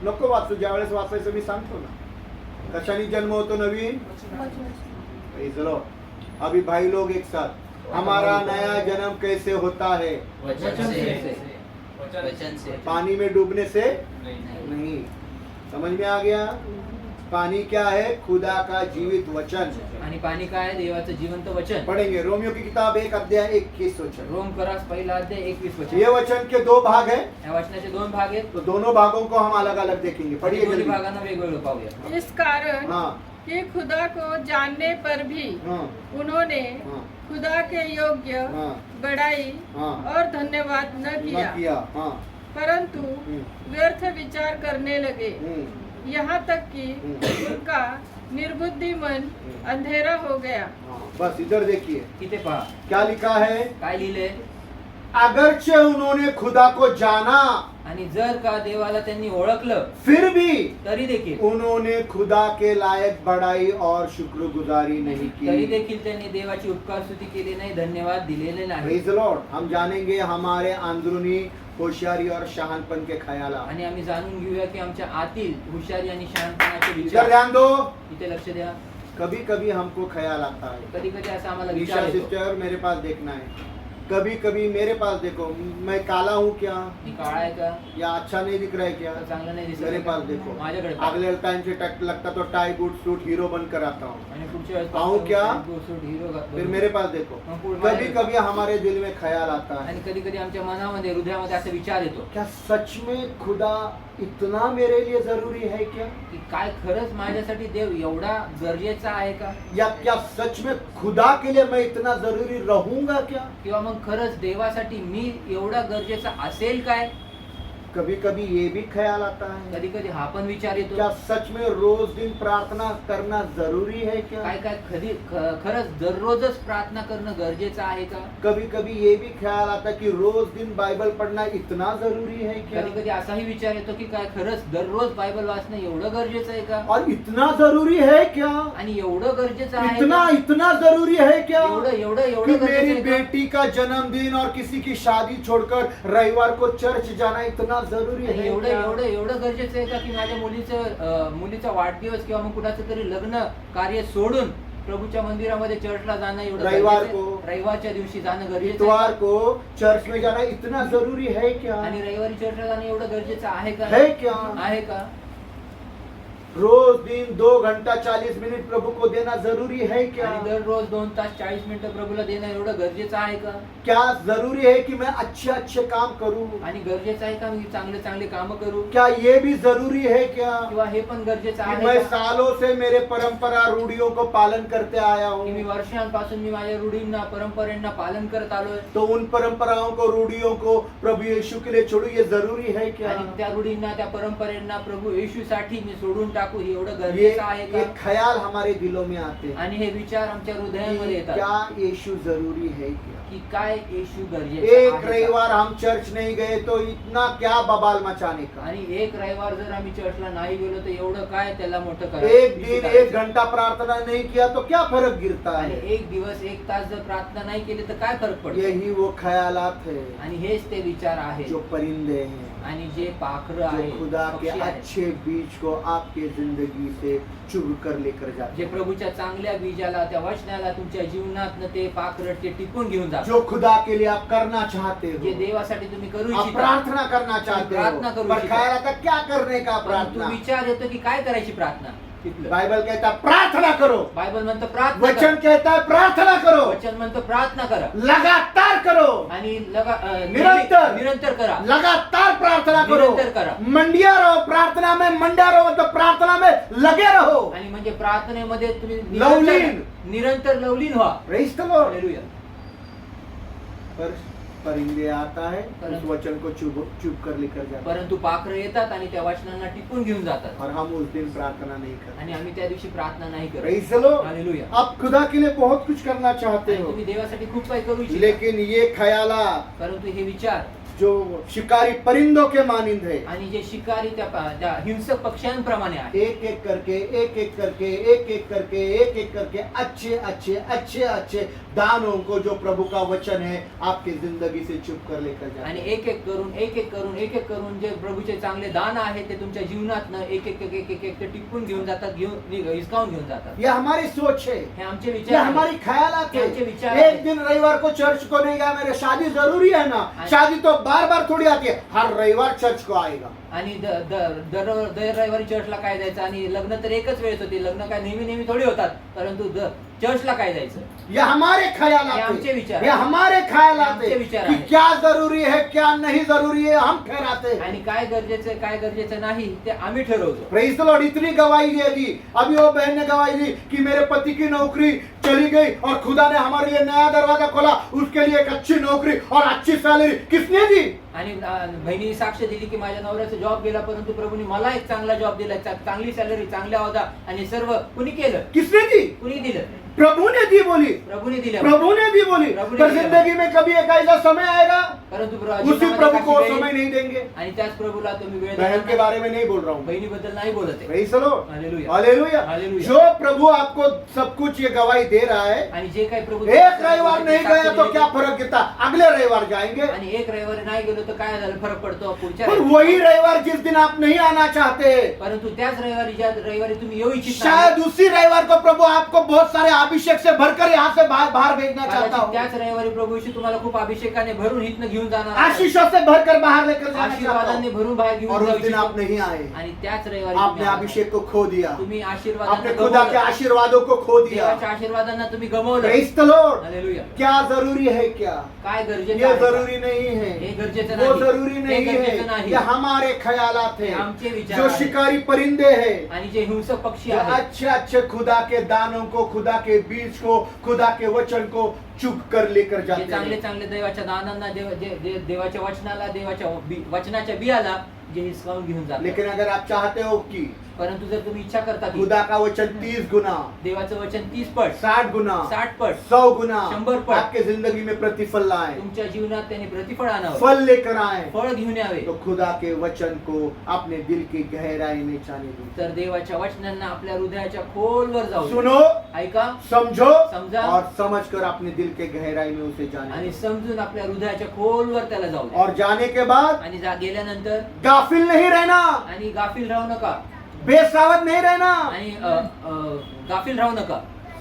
A: नको वाचू, ज्यावेळेस वाचायचं मी सांगतो ना. कशाने जन्म होतो नवीन? Praise the Lord. अभी भाई लोग एक साथ, हमारा नया जन्म कैसे होता है?
C: वचन से.
F: वचन
C: वचन से.
A: पानी में डूबने से
F: नहीं.
A: नहीं. समझ में आ गया? पानी क्या है? खुदा का जीवित वचन.
C: आणि पाणी काय आहे? देवाचं जिवंत वचन.
A: पढ़ेंगे रोमियो की किताब 1 अध्याय 21 वचन.
C: रोम करास पहिला अध्याय 21 वचन.
A: ये वचन के 2 भाग है,
C: या वचनाचे 2 भाग आहेत.
A: तो दोनों भागों को हम अलग अलग देखेंगे. पढ़िए
C: दोन्ही
A: जल्दी.
C: भागांना वेगवेगळं पाहूया.
B: इस कारण
A: हाँ
B: कि खुदा को जानने पर भी
A: हाँ
B: उन्होंने
A: हाँ
B: खुदा के योग्य
A: हाँ
B: बड़ाई
A: हाँ
B: और धन्यवाद न
A: न
B: किया,
A: किया. हाँ
B: परंतु
A: हम्म,
B: व्यर्थ विचार करने लगे,
A: हम्म,
B: यहाँ तक कि उनका निर्बुद्धि मन अंधेरा हो गया.
A: हाँ. बस इधर देखिए
C: इथे पहा
A: क्या लिखा है.
C: काय लिहिलंय.
A: अगरचे उन्होंने खुदा को जाना,
C: आणि जर का देवाला त्यांनी ओळखलं
A: फिर भी
C: तरी देखील
A: उन्होंने खुदा के लायक बड़ाई और शुक्रगुजारी नहीं
C: तरी
A: की.
C: देखील त्यांनी देवाची उपकार स्तुती केली नाही, धन्यवाद दिलेले नाही.
A: Praise the Lord. हम जानेंगे हमारे अंदरूनी होशियारी और शहानपन के ख्याल.
C: आणि आम्ही जाणून घेऊया की आमच्या आतील हुशारी आणि शहाणपणाचे
A: इधर
C: विचार.
A: ध्यान दो.
C: इथे लक्ष द्या.
A: कभी कभी हमको ख्याल आता है.
C: कधी कधी असं आम्हाला
A: ईशा
C: विचार येतो.
A: सिस्टर मेरे पास देखना है. कभी कभी मेरे पास देखो, मैं काला हूँ क्या,
C: मी काळा आहे का?
A: या अच्छा नहीं दिख रहा है क्या.
C: तर चांगलं नाही दिसत
A: मेरे
C: आहे का?
A: पास देखो.
C: माझ्याकडे पहा.
A: अगले टाइम से लगता तो टाई बूट सूट हीरो बनकर आता हूँ.
C: आणि पुढच्या वेळेस
A: आऊं क्या?
C: हीरो
A: फिर मेरे पास देखो. कभी कभी हमारे दिल में ख्याल आता है,
C: आणि कधी कधी आमच्या मनामध्ये हृदयामध्ये असा विचार येतो
A: क्या सच में खुदा इतना मेरे लिए जरूरी है क्या,
C: की काय खरंच माझ्यासाठी देव एवढा गरजेचा आहे का?
A: या क्या सच में खुदा के लिए मैं इतना जरूरी रहूंगा क्या.
C: किंवा मग खरंच देवासाठी मी एवढा गरजेचा असेल काय?
A: कभी कभी ये भी ख्याल आता है,
C: कधी कधी हा पण विचार येतो
A: क्या सच में रोज दिन प्रार्थना करना जरूरी है क्या.
C: काय काय खरंच दररोजच प्रार्थना करणं गरजेचं आहे का?
A: कभी कभी ये भी ख्याल आता है कि रोज दिन बाइबल पढ़ना इतना जरूरी है क्या.
C: कधी कधी असाही विचार येतो की काय खरंच दररोज बायबल वाचणं एवढं गरजेचं आहे का?
A: और इतना जरूरी है क्या,
C: आणि एवढं गरजेचं आहे
A: इतना
C: का?
A: इतना जरूरी है क्या
C: एवढं एवढं
A: कि
C: एवढं
A: मेरी
C: गरजेचं आहे का?
A: बेटी का जन्मदिन और किसी की शादी छोड़कर रविवार को चर्च जाना इतना जरूरी
C: आणि
A: है
C: एवढं
A: क्या?
C: एवढं एवढं गरजेचं आहे का की माझ्या मुलीचा वाढदिवस किंवा मग कुणाचं तरी लग्न कार्य सोडून प्रभूच्या मंदिरामध्ये चर्चला जाणं एवढं
A: रविवार
C: गरजेचं आहे?
A: को-
C: रविवारच्या दिवशी जाणं गरजेचं
A: इतवार
C: आहे
A: को चर्च में जाना इतना जरूरी है
C: का?
A: क्या,
C: आणि रविवारी चर्चला जाणं एवढं गरजेचं आहे का?
A: है क्या.
C: आहे का?
A: रोज दिन 2 घंटा 40 मिनट प्रभु को देना जरूरी है क्या.
C: आणि दररोज 2 तास 40 मिनिटं प्रभूला देणं एवढं गरजेचं आहे का?
A: क्या जरूरी है कि मैं अच्छे अच्छे काम करूं.
C: आणि गरजेचं आहे का मी चांगले चांगले कामं करू?
A: क्या ये भी जरूरी है क्या
C: किंवा हे पण गरजेचं
A: कि
C: आहे
A: मैं
C: का?
A: सालों से मेरे परंपरा रूढ़ियों को पालन करते आया
C: की मी
A: हूँ,
C: वर्षांपासून मी माझ्या रूढींना परंपरेंना पालन करत आलोय.
A: तो उन परंपराओं को रूढ़ियों को प्रभु यीशु के लिए छोड़ू, ये जरूरी है क्या.
C: आणि त्या रूढींना त्या परंपरेंना प्रभू येशूसाठी मी सोडून टाकू हे एवढं
A: ये
C: गरजेचं आहे
A: ये
C: का?
A: ख्याल हमारे दिलों में आते हैं
C: आणि हे विचार आमच्या हृदयांमध्ये
A: कि
C: येतात
A: क्या यीशु जरूरी है क्या.
C: की काय येशू
A: एक
C: गरजेचं आहे का?
A: रविवार हम चर्च नहीं गए तो इतना क्या बबाल मचाने का.
C: आणि एक रविवार जर आम्ही चर्चला नाही गेलो तर एवढं काय त्याला मोठं
A: एक दिन 1 घंटा प्रार्थना नहीं किया तो क्या फर्क गिरता
C: आणि
A: है.
C: एक दिवस 1 तास जर प्रार्थना नाही केली तर काय फरक पडतो?
A: यही वो ख्यालात है
C: आणि हेच ते विचार आहेत
A: जो परिंदे हैं,
C: आणि जे पाखरं
A: जो
C: आहेत,
A: खुदा के
C: पक्षी आहेत,
A: अच्छे बीज को आपके जिंदगी से चुग कर लेकर जाते
C: जे
A: हैं.
C: प्रभूच्या चांगल्या बीजाला त्या वचनाला तुमच्या जीवनात ते पाखरट ते टिपून घेऊन जातात.
A: जो खुदा के लिए आप करना चाहते
C: जे
A: हो,
C: देवासाठी तुम्ही करू
A: आप
C: इच्छिता
A: प्रार्थना करना चाहते
C: प्रार्थना
A: हो,
C: करू
A: पर
C: इच्छिता.
A: ख्याल आता क्या करने का
C: परंतु
A: प्रार्थना.
C: विचार येतो की काय करायची प्रार्थना. तिथलं
A: बाइबल कहता है प्रार्थना करो,
C: बायबल म्हणतो प्रार्थना
A: वचन
C: करा.
A: कहता है प्रार्थना करो,
C: वचन म्हणतो प्रार्थना करा
A: लगातार करो,
C: आणि
A: निरंतर.
C: निरंतर करा.
A: लगातार प्रार्थना
C: निरंतर
A: करो,
C: करा.
A: मंडिया रहो प्रार्थना में, मंडा रहो मतलब प्रार्थना में लगे रहो.
C: आणि म्हणजे प्रार्थनेमध्ये तुम्ही
A: लवलीन.
C: निरंतर लवलीन व्हा.
A: Praise the Lord.
C: हालेलुया.
A: पर परिंदे आता है उस
C: परंतु-
A: वचन को चुप कर लेकर जाता है
C: परंतु पाखरं येतात आणि त्या वचनांना टिपून घेऊन जातात.
A: और हम उस दिन प्रार्थना नहीं करते.
C: आणि आम्ही त्या दिवशी प्रार्थना नाही करत.
A: Praise the Lord.
C: हालेलुया.
A: आप खुदा के लिए बहुत कुछ करना चाहते
C: आणि
A: हो,
C: तुम्ही देवासाठी खूप काही करू इच्छिता.
A: लेकिन ये ख्याला
C: परंतु हे विचार
A: जो शिकारी परिंदों के मानिंद है,
C: आणि जे शिकारी त्या हिंसक पक्ष्यांप्रमाणे आहे,
A: एक एक करके एक एक करके एक एक करके एक एक करके अच्छे अच्छे अच्छे अच्छे दानों को जो प्रभु का वचन है आपकी जिंदगी जिंदगी से चुप कर लेकर जाते
C: आणि
A: हैं।
C: एक एक करून जे प्रभूचे चांगले दान आहे ते तुमच्या जीवनातनं एक एक ते टिपून घेऊन जातात, हिसकावून घेऊन जातात.
A: ये हमारी सोच है,
C: हे आमचे
A: ये
C: विचार आहेत.
A: हमारी ख्यालात
C: ये आमचे विचार
A: है।
C: आहेत.
A: एक दिन रविवार को चर्च को नहीं गया, मेरे शादी जरूरी है ना, शादी तो बार बार थोड़ी आती है, हर रविवार चर्च को आएगा।
C: आणि दर रविवारी चर्चला काय जायचं, आणि लग्न तर एकच वेळेस होती, लग्न काय नेहमी थोडी होतात, परंतु चर्चला काय जायचं.
A: ये हमारे
C: ये
A: ख्यालात
C: आमचे
A: है,
C: विचार
A: ये
C: आहेत.
A: हमारे ख्यालात
C: आमचे
A: है
C: विचार
A: कि
C: आहेत.
A: क्या जरूरी है क्या नहीं जरूरी है, हम ठहराते हैं।
C: आणि काय गरजेचं नाही ते आम्ही ठरवतो.
A: प्रेज़ द लॉर्ड, इतनी गवाही दे दी। अभी वो बहन ने गवाही दी कि मेरे पति की नौकरी चली गई और खुदा ने हमारे लिए नया दरवाजा खोला, उसके लिए एक अच्छी नौकरी और अच्छी सैलरी। किसने दी?
C: आणि बहिणीने साक्ष दिली की माझ्या नवऱ्याचा जॉब गेला, परंतु प्रभूने मला एक चांगला जॉब दिला, चांगली सॅलरी, चांगला होता, आणि सर्व कुणी केलं?
A: किसने दी?
C: कुणी दिलं?
A: प्रभु ने दी बोली,
C: प्रभूने दिलं.
A: प्रभु ने दी बोली।
C: प्रभु ने
A: पर
C: दिया।
A: जिंदगी में कभी एक ऐसा समय आएगा
C: परंतु
A: उसी
C: जीवनामध्ये
A: प्रभु को
C: काही वेळ
A: समय नहीं देंगे।
C: आणि त्याच प्रभूला तुम्ही वेळ
A: बहन
C: देणार
A: के बारे में नहीं बोल रहा हूँ,
C: बहिणीबद्दल नाही बोलत आहे.
A: Praise the lord,
C: hallelujah.
A: Hallelujah.
C: Hallelujah.
A: जो प्रभु आपको सब कुछ ये गवाही दे रहा है,
C: आणि जे काही प्रभू
A: एक रविवार नहीं गया तो क्या फर्क गिरता, अगले रविवार जाएंगे।
C: आणि एक रविवारी नाही गेलो तर काय झालं, फरक पडतो पुढच्या
A: पर
C: रविवारी.
A: वही रविवार जिस दिन आप नहीं आना चाहते,
C: परंतु त्याच रविवारी ज्या रविवारी तुम्ही येऊ इच्छित नाही,
A: शायद उसी रविवार को प्रभु आपको बहुत सारे अभिषेक से भरकर यहाँ से बाहर भेजना चाहता
C: कदाचित
A: हो,
C: त्याच रविवारी प्रभू येशू तुम्हाला खूप अभिषेकाने भरून हितनं घेऊन जाणार आहे.
A: आशीषों से भरकर बाहर लेकर जाना चाहता
C: आशीर्वादाने
A: हो।
C: भरून बाहेर
A: और
C: घेऊन
A: उस
C: जाऊ
A: दिन आप
C: इच्छितो.
A: नहीं आए,
C: आणि त्याच रविवारी
A: आपने
C: तुम्ही आला.
A: अभिषेक को खो दिया,
C: तुम्ही
A: आपने
C: आशीर्वादांना
A: खुदा के
C: गमावलं.
A: आशीर्वादों को खो दिया।
C: देवाच्या आशीर्वादांना तुम्ही गमावलं.
A: Praise the lord.
C: हालेलुया.
A: क्या जरूरी है क्या?
C: काय गरजेचं
A: ये
C: आहे का?
A: जरूरी नहीं
C: हे
A: है,
C: गरजेचं
A: वो
C: नाही.
A: जरूरी
C: हे
A: नहीं
C: गरजेचं
A: है,
C: नाही.
A: ये हमारे ख्यालात
C: हे
A: है।
C: आमचे विचार
A: जो
C: आहेत.
A: शिकारी परिंदे हैं,
C: आणि जे हिंसक पक्षी
A: जो
C: आहेत,
A: अच्छे अच्छे खुदा के दानों को, खुदा के बीज को, खुदा के वचन को चुप कर लेकर
C: जे
A: जाते
C: चांगले
A: हैं।
C: चांगले देवाच्या दानांना, देवाच्या वचनाला, देवाच्या वचनाच्या बियाला जे हिसकावून घेऊन जातात.
A: लेकिन अगर आप चाहते हो कि
C: परंतु जर तुम्ही इच्छा करता की
A: खुदा का वचन 30 गुना,
C: देवाचं वचन 30 पट,
A: 60 गुना,
C: 60 पट
A: 100 गुना
C: 100 पट
A: आपके जिंदगी में प्रतिफल लाए,
C: तुमच्या जीवनात त्यांनी प्रतिफळ आणावं,
A: फल लेकर आए,
C: फळ घेऊन यावे,
A: तो खुदा के वचन को अपने दिल की गहराई में जाने दो।
C: तर देवाच्या वचनांना आपल्या हृदयाच्या खोलवर जाऊ दे.
A: सुनो,
C: ऐका,
A: समझो
C: समझा
A: और समझकर अपने दिल के गहराई में उसे जाने
C: आणि
A: दो।
C: समजून आपल्या हृदयाच्या खोलवर त्याला जाऊ दे.
A: और जाने के बाद
C: आणि गेल्यानंतर
A: गाफिल नहीं रहना,
C: आणि गाफील राहू नका,
A: बेसावध नहीं रहना,
C: आणि गाफील राहू नका,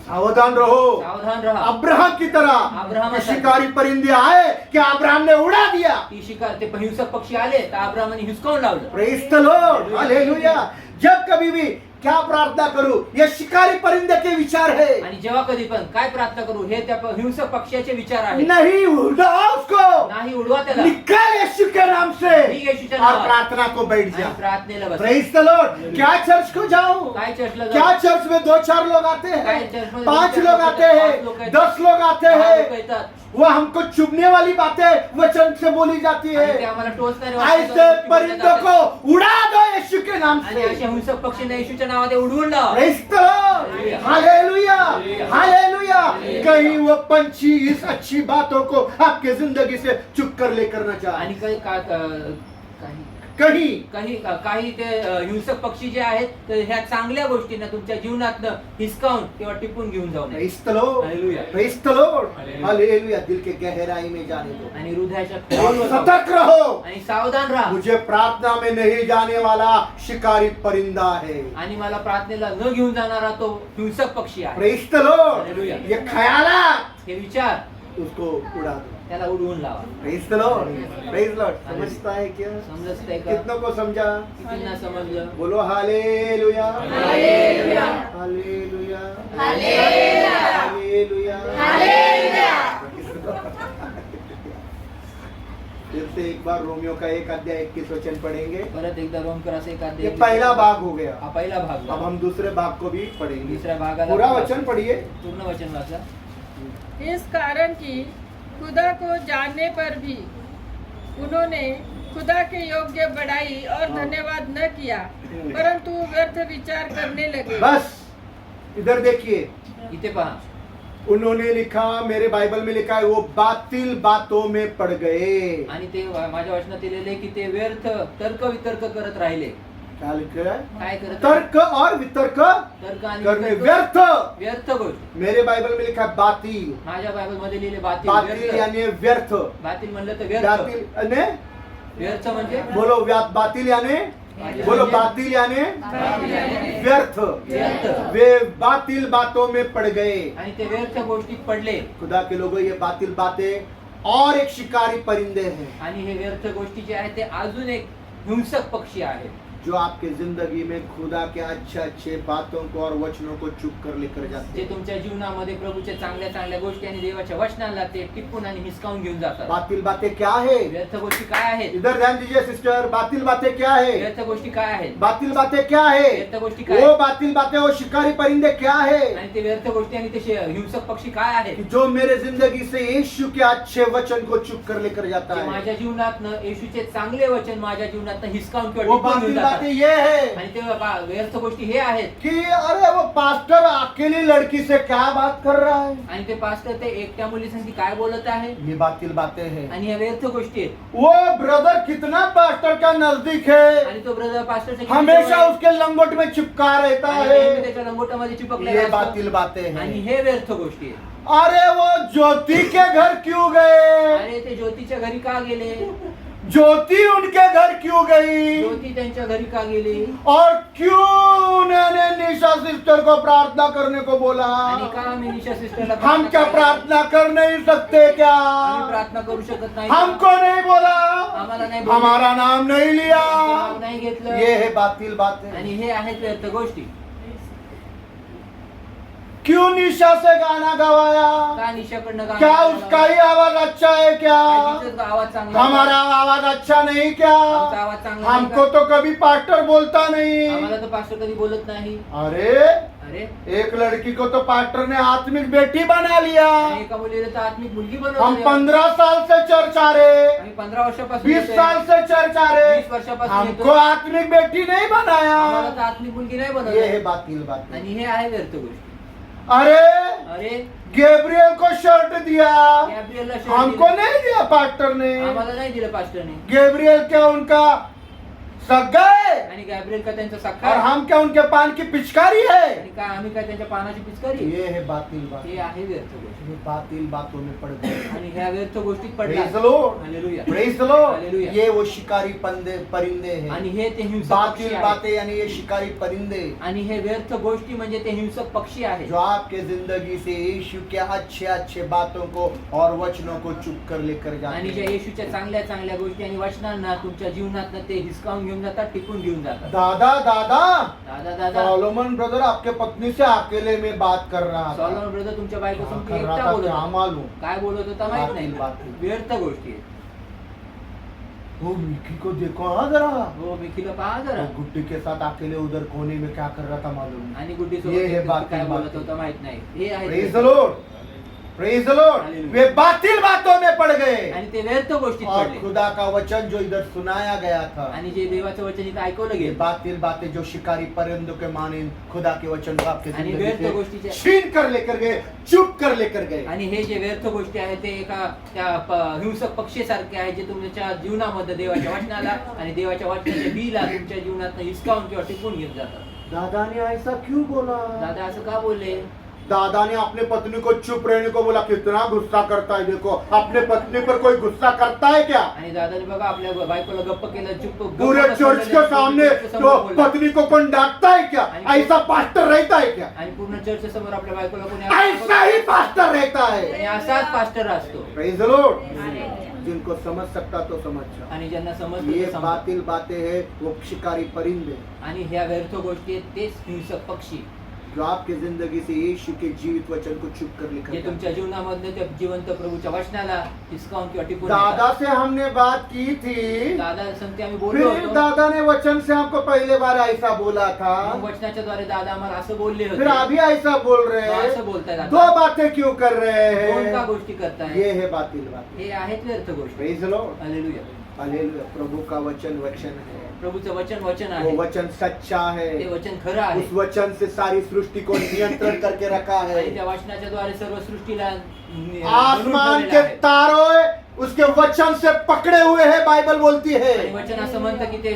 A: सावधान रहो।
C: सावधान राहा.
A: अब्राहम की तरह
C: अब्राहम
A: कि शिकारी परिंदे आए कि अब्राहम ने उड़ा दिया।
C: ती शिकार ते हिंसक पक्षी आले तर अब्राहमाने हिसकावून लावलं.
A: Praise the lord, hallelujah. जब कभी भी क्या प्रार्थना करूं, ये शिकारी परिंदे के विचार है,
C: आणि जेव्हा कधी पण काय प्रार्थना करू, हे त्या हिंसक पक्षाचे विचार आहेत.
A: नहीं उड़ाओ उसको,
C: नाही उडवा त्याला,
A: निकल यीशु के नाम से
C: निघ येशूच्या
A: और
C: नावात.
A: प्रार्थना को बैठ
C: आणि
A: जा।
C: प्रार्थनेला बस.
A: Praise the lord. क्या चर्च को जाऊं?
C: काय चर्चला जाऊ?
A: क्या चर्च में 2-4 लोग आते
C: काय
A: हैं,
C: चर्चमध्ये
A: 5
C: दोन-चार
A: लोग
C: लोक
A: आते
C: येतात,
A: हैं,
C: 5 लोक येतात,
A: 10 लोग आते
C: 10 लोक
A: हैं,
C: येतात.
A: वो हमको चुभने वाली बातें वचन से बोली जाती
C: आणि ते
A: है।
C: आम्हाला टोचणारे
A: ऐसे
C: गोष्टी
A: परिंदों
C: बोलले जातात.
A: को उड़ा दो यीशु के नाम
C: आणि
A: से।
C: अशा हिंसक पक्षींना येशूच्या नावात उडवून लाव.
A: Praise the lord, hallelujah, hallelujah. कहीं वो पंछी इस अच्छी बातों को आपके जिंदगी से चुप कर लेकर न जाए।
C: आणि
A: कहीं
C: काही ते हिंसक पक्षी जे आहेत तर ह्या चांगल्या गोष्टींना तुमच्या जीवनातनं हिसकावून किंवा टिपून घेऊन जाऊ नये.
A: Praise the lord,
C: hallelujah.
A: Praise the lord,
C: hallelujah.
A: Hallelujah. दिल के गहराई में जाने दो
C: आणि हृदयाच्या
A: और
C: खोलवर जाऊ.
A: सतर्क रहो।
C: आणि सावधान राहा.
A: मुझे प्रार्थना में नहीं जाने वाला शिकारी परिंदा है।
C: आणि मला प्रार्थनेला न घेऊन जाणारा तो हिंसक पक्षी आहे.
A: Praise the lord,
C: hallelujah.
A: ये ख्यालात
C: हे विचार
A: उसको उड़ा दो।
C: त्याला उडवून लावा.
A: Praise the Lord, praise the Lord. समझता है क्या?
C: समजतंय का?
A: कितनों को समझा?
C: कितींना समजलं?
A: बोलो hallelujah,
B: hallelujah,
A: hallelujah,
B: hallelujah,
A: hallelujah. फिर से एक बार रोमियो का 1 अध्याय 21 वचन पढ़ेंगे।
C: परत एकदा रोमकरास एक अध्याय.
A: ये पहला भाग हो गया।
C: हा पहिला भाग
A: अब
C: झाला.
A: हम दूसरे भाग को भी पढ़ेंगे।
C: दुसऱ्या भागाला
A: पूरा वचन पढ़िए।
C: पूर्ण वचन वाचा.
B: इस कारण कि खुदा को जानने पर भी उन्होंने खुदा के योग्य बड़ाई और धन्यवाद न किया, परंतु व्यर्थ विचार करने लगे।
A: बस इधर देखिए,
C: इथे पहा,
A: उन्होंने लिखा, मेरे बाइबल में लिखा है, वो बातिल बातों में पड़ गए।
C: आणि ते माझ्या वचनात लिहिलेले की ते व्यर्थ तर्क वितर्क करत राहिले.
A: क्या लिखा है?
C: काय करत
A: तर्क और वितर्क
C: तर्क आणि
A: करणे
C: वितर्क,
A: व्यर्थ.
C: व्यर्थ गोष्ट.
A: मेरे बाइबल में लिखा है बातिल.
C: माझ्या बायबल मध्ये लिहिले बातिल,
A: बातिल
C: व्यर्थ.
A: यानी व्यर्थ.
C: बातिल म्हणलं तर व्यर्थ.
A: बातिल ने
C: व्यर्थ म्हणजे
A: बोलो बातिल यानी बोलो बातिल यानी व्यर्थ.
C: व्यर्थ.
A: वे बातिल बातों में पड़ गए.
C: आणि ते व्यर्थ गोष्टीत पडले.
A: खुदा के लोगों, ये बातिल बातें और एक शिकारी परिंदे हैं
C: आणि हे व्यर्थ गोष्टी जे आहेत ते अजून एक हिंसक पक्षी आहेत,
A: जो आपके जिंदगी में खुदा के अच्छे अच्छे बातों को और वचनों को चुप कर लेकर जाते
C: जे
A: हैं.
C: तुमच्या जीवनामध्ये प्रभूच्या चांगल्या चांगल्या गोष्टी आणि देवाच्या वचनाला ते टिपून आणि हिसकावून घेऊन जातात.
A: बातिल बातें क्या है?
C: व्यर्थ गोष्टी काय आहेत?
A: इधर ध्यान दीजिए सिस्टर. बातिल बातें क्या है?
C: व्यर्थ गोष्टी काय आहेत?
A: बातिल बातें क्या है?
C: व्यर्थ गोष्टी काय
A: वो
C: आहेत?
A: बातिल बातें, वो शिकारी परिंदे क्या है?
C: आणि ते व्यर्थ गोष्टी आणि ते हिंसक पक्षी काय आहेत?
A: कि जो मेरे जिंदगी से यीशु के अच्छे वचन को चुप कर लेकर जाता
C: जे
A: है.
C: माझ्या जीवनातनं येशूचे चांगले वचन माझ्या जीवनातनं हिसकावून किंवा
A: वो
C: टिपून घेऊन
A: बातिल
C: जातात.
A: बातें ये है
C: आणि ते व्यर्थ गोष्टी हे आहेत.
A: कि अरे वो पास्टर अकेली लड़की से क्या बात कर रहा है.
C: आणि ते पास्टर ते एकट्या मुलीसाठी काय बोलत आहे.
A: ये बातिल बातें हैं.
C: आणि ह्या व्यर्थ गोष्टी आहेत.
A: वो ब्रदर कितना पास्टर का नजदीक है,
C: आणि तो ब्रदर पास्टर
A: हमेशा उसके लंगोट में चिपका रहता है.
C: त्याच्या लंगोटामध्ये
A: ये
C: चिपकलेला असतो.
A: बातिल बातें
C: आणि
A: हैं.
C: हे व्यर्थ गोष्टी आहेत.
A: अरे वो ज्योति के घर क्यों गए?
C: अरे ते ज्योतीच्या घरी का गेले?
A: ज्योति उनके घर क्यों गई?
C: ज्योती त्यांच्या घरी का गेली?
A: और क्यों उन्होंने निशा सिस्टर को प्रार्थना करने को बोला?
C: आणि का मी निशा सिस्टरला
A: हम क्या प्रार्थना कर नहीं सकते क्या?
C: आम्ही प्रार्थना करू शकत नाही?
A: हमको नहीं बोला,
C: आम्हाला नाही बोलले.
A: हमारा नाम नहीं लिया.
C: नाव नाही घेतलं.
A: ये है बातिल बातें.
C: आणि हे आहेत व्यर्थ गोष्टी.
A: क्यों निशा से गाना गवाया?
C: का निशाकडनं गाणं
A: क्या
C: गायला
A: उसका ही आवाज अच्छा है क्या?
C: काय तिचं आवाज चांगला
A: हमारा आवाज अच्छा नहीं क्या?
C: आमचा आवाज चांगला नाही
A: हमको
C: का?
A: तो कभी पास्टर बोलता नहीं.
C: आम्हाला तर पास्टर कधी बोलत नाही.
A: अरे
C: अरे
A: एक लड़की को तो पास्टर ने आत्मिक बेटी बना लिया.
C: आणि एका मुलीला तर आत्मिक मुलगी
A: हम
C: बनवली.
A: 15 साल से चर्च आ रहे,
C: आम्ही 15 वर्षापासून
A: 20
C: येतोय.
A: साल से चर्च आ रहे,
C: 20 वर्षापासून
A: हमको
C: येतोय.
A: आत्मिक बेटी नहीं
C: आम्हाला
A: बनाया.
C: तर आत्मिक मुलगी नाही
A: ये है
C: बनवली.
A: बातिल बातें.
C: आणि हे आहे व्यर्थ गोष्टी.
A: अरे
C: अरे
A: गैब्रियल को शर्ट दिया,
C: गॅब्रियलला शर्ट
A: हमको
C: दिलं.
A: नहीं दिया पास्टर ने.
C: आम्हाला नाही दिलं पास्टरने.
A: गैब्रियल क्या उनका सगा है?
C: आणि गॅब्रियल का त्यांचा सखा
A: और
C: आहे?
A: हम क्या उनके पान की पिचकारी है?
C: आणि काय आम्ही काय त्यांच्या पानाची पिचकारी?
A: ये है बातिल
C: हे
A: बातें.
C: आहे व्यर्थ गोष्टी.
A: ये बातिल बातों में पड़ गए.
C: आणि ह्या व्यर्थ गोष्टीत
A: Praise the
C: पडला.
A: Lord.
C: Hallelujah.
A: Praise the Lord.
C: Hallelujah.
A: ये वो शिकारी परिंदे हैं.
C: आणि हे ते हिंसक पक्षी
A: बातिल
C: आहेत.
A: बातें यानी ये शिकारी परिंदे
C: आणि हे व्यर्थ गोष्टी म्हणजे ते हिंसक पक्षी आहेत,
A: जो आपके जिंदगी से यीशु के अच्छे अच्छे बातों को और वचनों को चुप कर लेकर जाते
C: आणि ज्या
A: हैं.
C: येशूच्या चांगल्या चांगल्या गोष्टी आणि वचनांना तुमच्या जीवनात ते हिसकावून घेऊन जातात, टिपून घेऊन जातात.
A: दादा दादा
C: दादा दादा
A: सोलोमन ब्रदर आपके पत्नी से अकेले में बात कर रहा था.
C: सॉलोमन ब्रदर तुमच्या बायको
A: क्या
C: समोर
A: कर रहा
C: एकटा
A: था
C: बोलत
A: क्या
C: होता.
A: मालूम.
C: काय बोलत होता माहित नाही.
A: बातिल.
C: व्यर्थ गोष्टी आहेत.
A: वो मिकी को देखो हाँ जरा.
C: हो मिकीला पहा जरा.
A: वो गुड्डी के साथ अकेले उधर कोने में क्या कर रहा था मालूम.
C: आणि गुड्डी
A: ये है
C: सोबत
A: बातिल
C: काय बोलत
A: बातें.
C: होता माहित नाही. हे आहे
A: प्रेज द
C: व्यर्थ.
A: Lord. Praise the Lord.
C: Hallelujah.
A: वे बातिल बातों में पड़ गए.
C: आणि ते व्यर्थ गोष्टीत
A: और
C: पडले.
A: खुदा का वचन जो इधर सुनाया गया था,
C: आणि जे देवाचं वचन इथं ऐकवलं
A: ये
C: गेलं
A: बातिल बातें जो शिकारी परिंदों के माने खुदा के वचन को आपके
C: आणि
A: जिंदगी
C: व्यर्थ
A: से
C: गोष्टीचे-
A: छीन कर लेकर गए, चुप कर लेकर गए.
C: आणि हे जे व्यर्थ गोष्टी आहेत ते एका त्या हिंसक पक्षीसारखे आहेत, जे तुमच्या जीवनामध्ये देवाच्या वचनाला आणि देवाच्या वचनाच्या बीला तुमच्या जीवनात हिसकावून किंवा टिपून घेऊन जातात.
A: दादा ने ऐसा क्यों बोला?
C: दादा असं का बोलले?
A: दादा ने अपने पत्नी को चुप रहने को बोला. कितना गुस्सा करता है देखो. अपने पत्नी पर कोई गुस्सा करता है क्या?
C: आणि दादाने बघा आपल्या बायकोला गप्प केलं, चुप
A: पूरे चर्च के सामने तो पत्नी को कौन डांटता है क्या? ऐसा पास्टर रहता है क्या?
C: आणि पूर्ण चर्च समोर आपल्या बायकोला कोणी
A: ऐसा ही पास्टर रहता
C: आणि
A: है.
C: असाच पास्टर असतो.
A: Praise the Lord. जिनको समझ सकता तो समझ जाओ.
C: आणि ज्यांना समजतं
A: ये
C: ते समजतं.
A: बातिल बातें हैं, वो शिकारी परिंदे
C: आणि ह्या व्यर्थ गोष्टी आहेत तेच हिंसक पक्षी,
A: जो आपके जिंदगी से यीशु के जीवित वचन को चुप कर लेकर
C: जे
A: जाते
C: तुमच्या जीवनामधनं त्या जिवंत प्रभूच्या वचनाला हिसकावून किंवा
A: हैं.
C: टिपून
A: दादा
C: येतात.
A: से हमने बात की थी.
C: दादा संगती आम्ही बोललो
A: फिर
C: होतो.
A: दादा ने वचन से हमको पहले बार ऐसा बोला था.
C: मग वचनाच्या द्वारे दादा आम्हाला असं बोलले
A: फिर
C: होते.
A: अभी ऐसा बोल रहे
C: तो असं
A: हैं.
C: बोलताय
A: दो
C: दादा.
A: बातें क्यों कर रहे
C: दोन का
A: हैं?
C: गोष्टी करताय?
A: ये है बातिल बात.
C: हे आहेत व्यर्थ गोष्टी.
A: Praise the lord.
C: Hallelujah.
A: Hallelujah. प्रभु का वचन वचन है.
C: प्रभूचं वचन वचन
A: वो
C: आहे
A: वचन सच्चा
C: ते
A: है,
C: वचन खरं आहे
A: उस वचन से सारी सृष्टि को नियंत्रण करके रखा
C: आणि
A: है।
C: त्या वचनाच्या द्वारे सर्व सृष्टीला
A: आसमान के तारों उसके वचन से पकड़े हुए हैं, बाइबल बोलती है।
C: आणि वचन असं म्हणतं की ते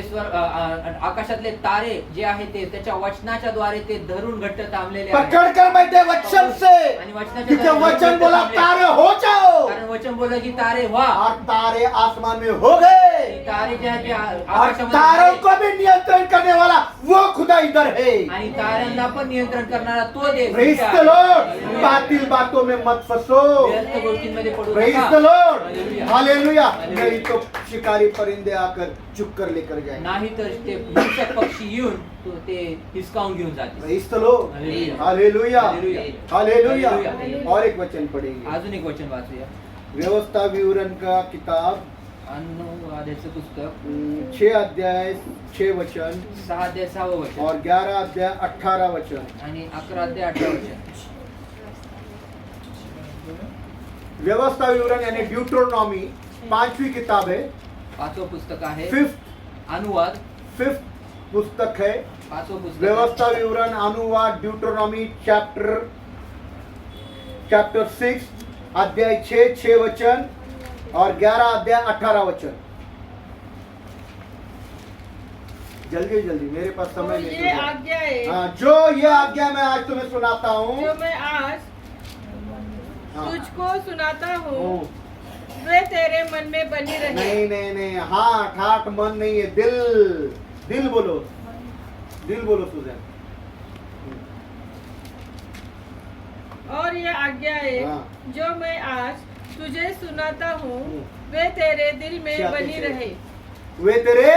C: आकाशातले तारे जे आहे ते त्याच्या वचनाच्या द्वारे ते धरून घट्ट थांबलेले आहेत
A: पकड़ कर बैठे वचन से,
C: आणि वचनाच्या
A: क्योंकि
C: द्वारे
A: वचन
C: घट्ट
A: बोला
C: थांबले.
A: तारे हो जाओ,
C: कारण वचन बोललं की तारे व्हा
A: और तारे आसमान में हो गए,
C: तारे जे आहेत ते
A: और
C: आकाशामध्ये
A: तारों
C: झाले.
A: को भी नियंत्रण करने वाला वो खुदा इधर है।
C: आणि ताऱ्यांना पण नियंत्रण करणारा तो देव
A: प्रेज
C: आहे.
A: द लॉर्ड, बातिल बातों में मत फंसो।
C: व्यर्थ गोष्टींमध्ये पडू
A: प्रेज
C: नका.
A: The lord,
C: hallelujah.
A: Hallelujah.
C: Hallelujah.
A: नहीं तो शिकारी परिंदे आकर चुप कर लेकर जाएंगे।
C: नाही तर ते हिंसक पक्षी येऊन ते हिसकावून घेऊन जाते
A: praise the lord,
C: hallelujah.
A: Hallelujah,
C: hallelujah.
A: Hallelujah.
C: Hallelujah.
A: और एक वचन पढ़ेंगे,
C: अजून एक वचन वाचूया
A: व्यवस्था विवरण का किताब
C: अनुवादाचं पुस्तक
A: 6 अध्याय 6 वचन
C: 6 अध्याय 6 वचन
A: और 11 अध्याय 18 वचन।
C: आणि 11 अध्याय 18 वचन.
A: व्यवस्था विवरण यानी ड्यूट्रोनॉमी 5वीं किताब है,
C: 5वं पुस्तक आहे
A: 5th
C: अनुवाद
A: 5th पुस्तक है।
C: 5वं पुस्तक
A: व्यवस्था विवरण अनुवाद ड्यूट्रोनॉमी चैप्टर 6 अध्याय 6 वचन और 11 अध्याय 18 वचन। जल्दी जल्दी, मेरे पास समय
B: तो
A: नहीं
B: ये
A: है।
B: आज्ञा है
A: हाँ, जो ये आज्ञा मैं आज तुम्हें सुनाता हूँ,
B: जो मैं आज
A: हाँ,
B: तुझको सुनाता हूँ
A: हूँ।
B: वे तेरे मन में बनी रहे।
A: नहीं नहीं नहीं, हाथ मन नहीं है, दिल बोलो, दिल बोलो सुजैन।
B: और ये आज्ञा है
A: हाँ।
B: जो मैं आज तुझे सुनाता हूँ
A: हम्म।
B: वे तेरे दिल में
A: क्या
B: बनी
A: तुझे?
B: रहे।
A: वे तेरे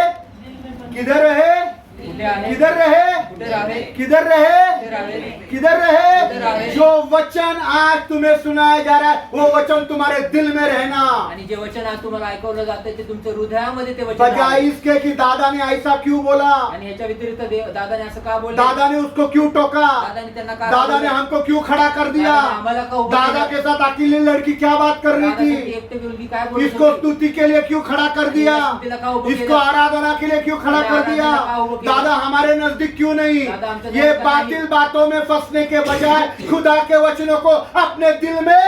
A: किधर रहे,
C: कुठे आहे
A: किधर रहे,
C: कुठे राहे
A: किधर
C: कुठे
A: रहे,
C: राहे
A: किधर
C: किधर
A: रहे।
C: रहे?
A: जो वचन आज तुम्हें सुनाया जा रहा है, वो वचन तुम्हारे दिल में रहना,
C: आणि जे वचन आज तुम्हाला ऐकवलं जाते ते तुमच्या हृदयामध्ये ते वचन
A: बजाय
C: राहावे.
A: इसके कि दादा ने ऐसा क्यों बोला,
C: आणि ह्याच्या व्यतिरिक्त दादाने असं का बोलले
A: दादा ने उसको क्यों टोका,
C: दादाने त्यांना का
A: दादा ने
C: बोलले?
A: हमको क्यों खड़ा कर दिया,
C: दादाने आम्हाला का उभं
A: दादा
C: केलं?
A: के साथ अकेली लड़की क्या बात कर रही
C: दादासाठी
A: थी,
C: एकटे मुलगी काय बोलत
A: इसको
C: होती?
A: स्तुति के लिए क्यों खड़ा कर दिया,
C: स्तुतीला का उभं
A: इसको
C: केलं?
A: आराधना के लिए क्यों खड़ा कर दिया,
C: आराधना का उभं केलं?
A: दादा हमारे नजदीक क्यों नहीं।
C: दादा आमच्या
A: ये
C: नजदीक
A: बातिल
C: नाही.
A: बातों में फंसने के बजाय खुदा के वचनों को अपने दिल में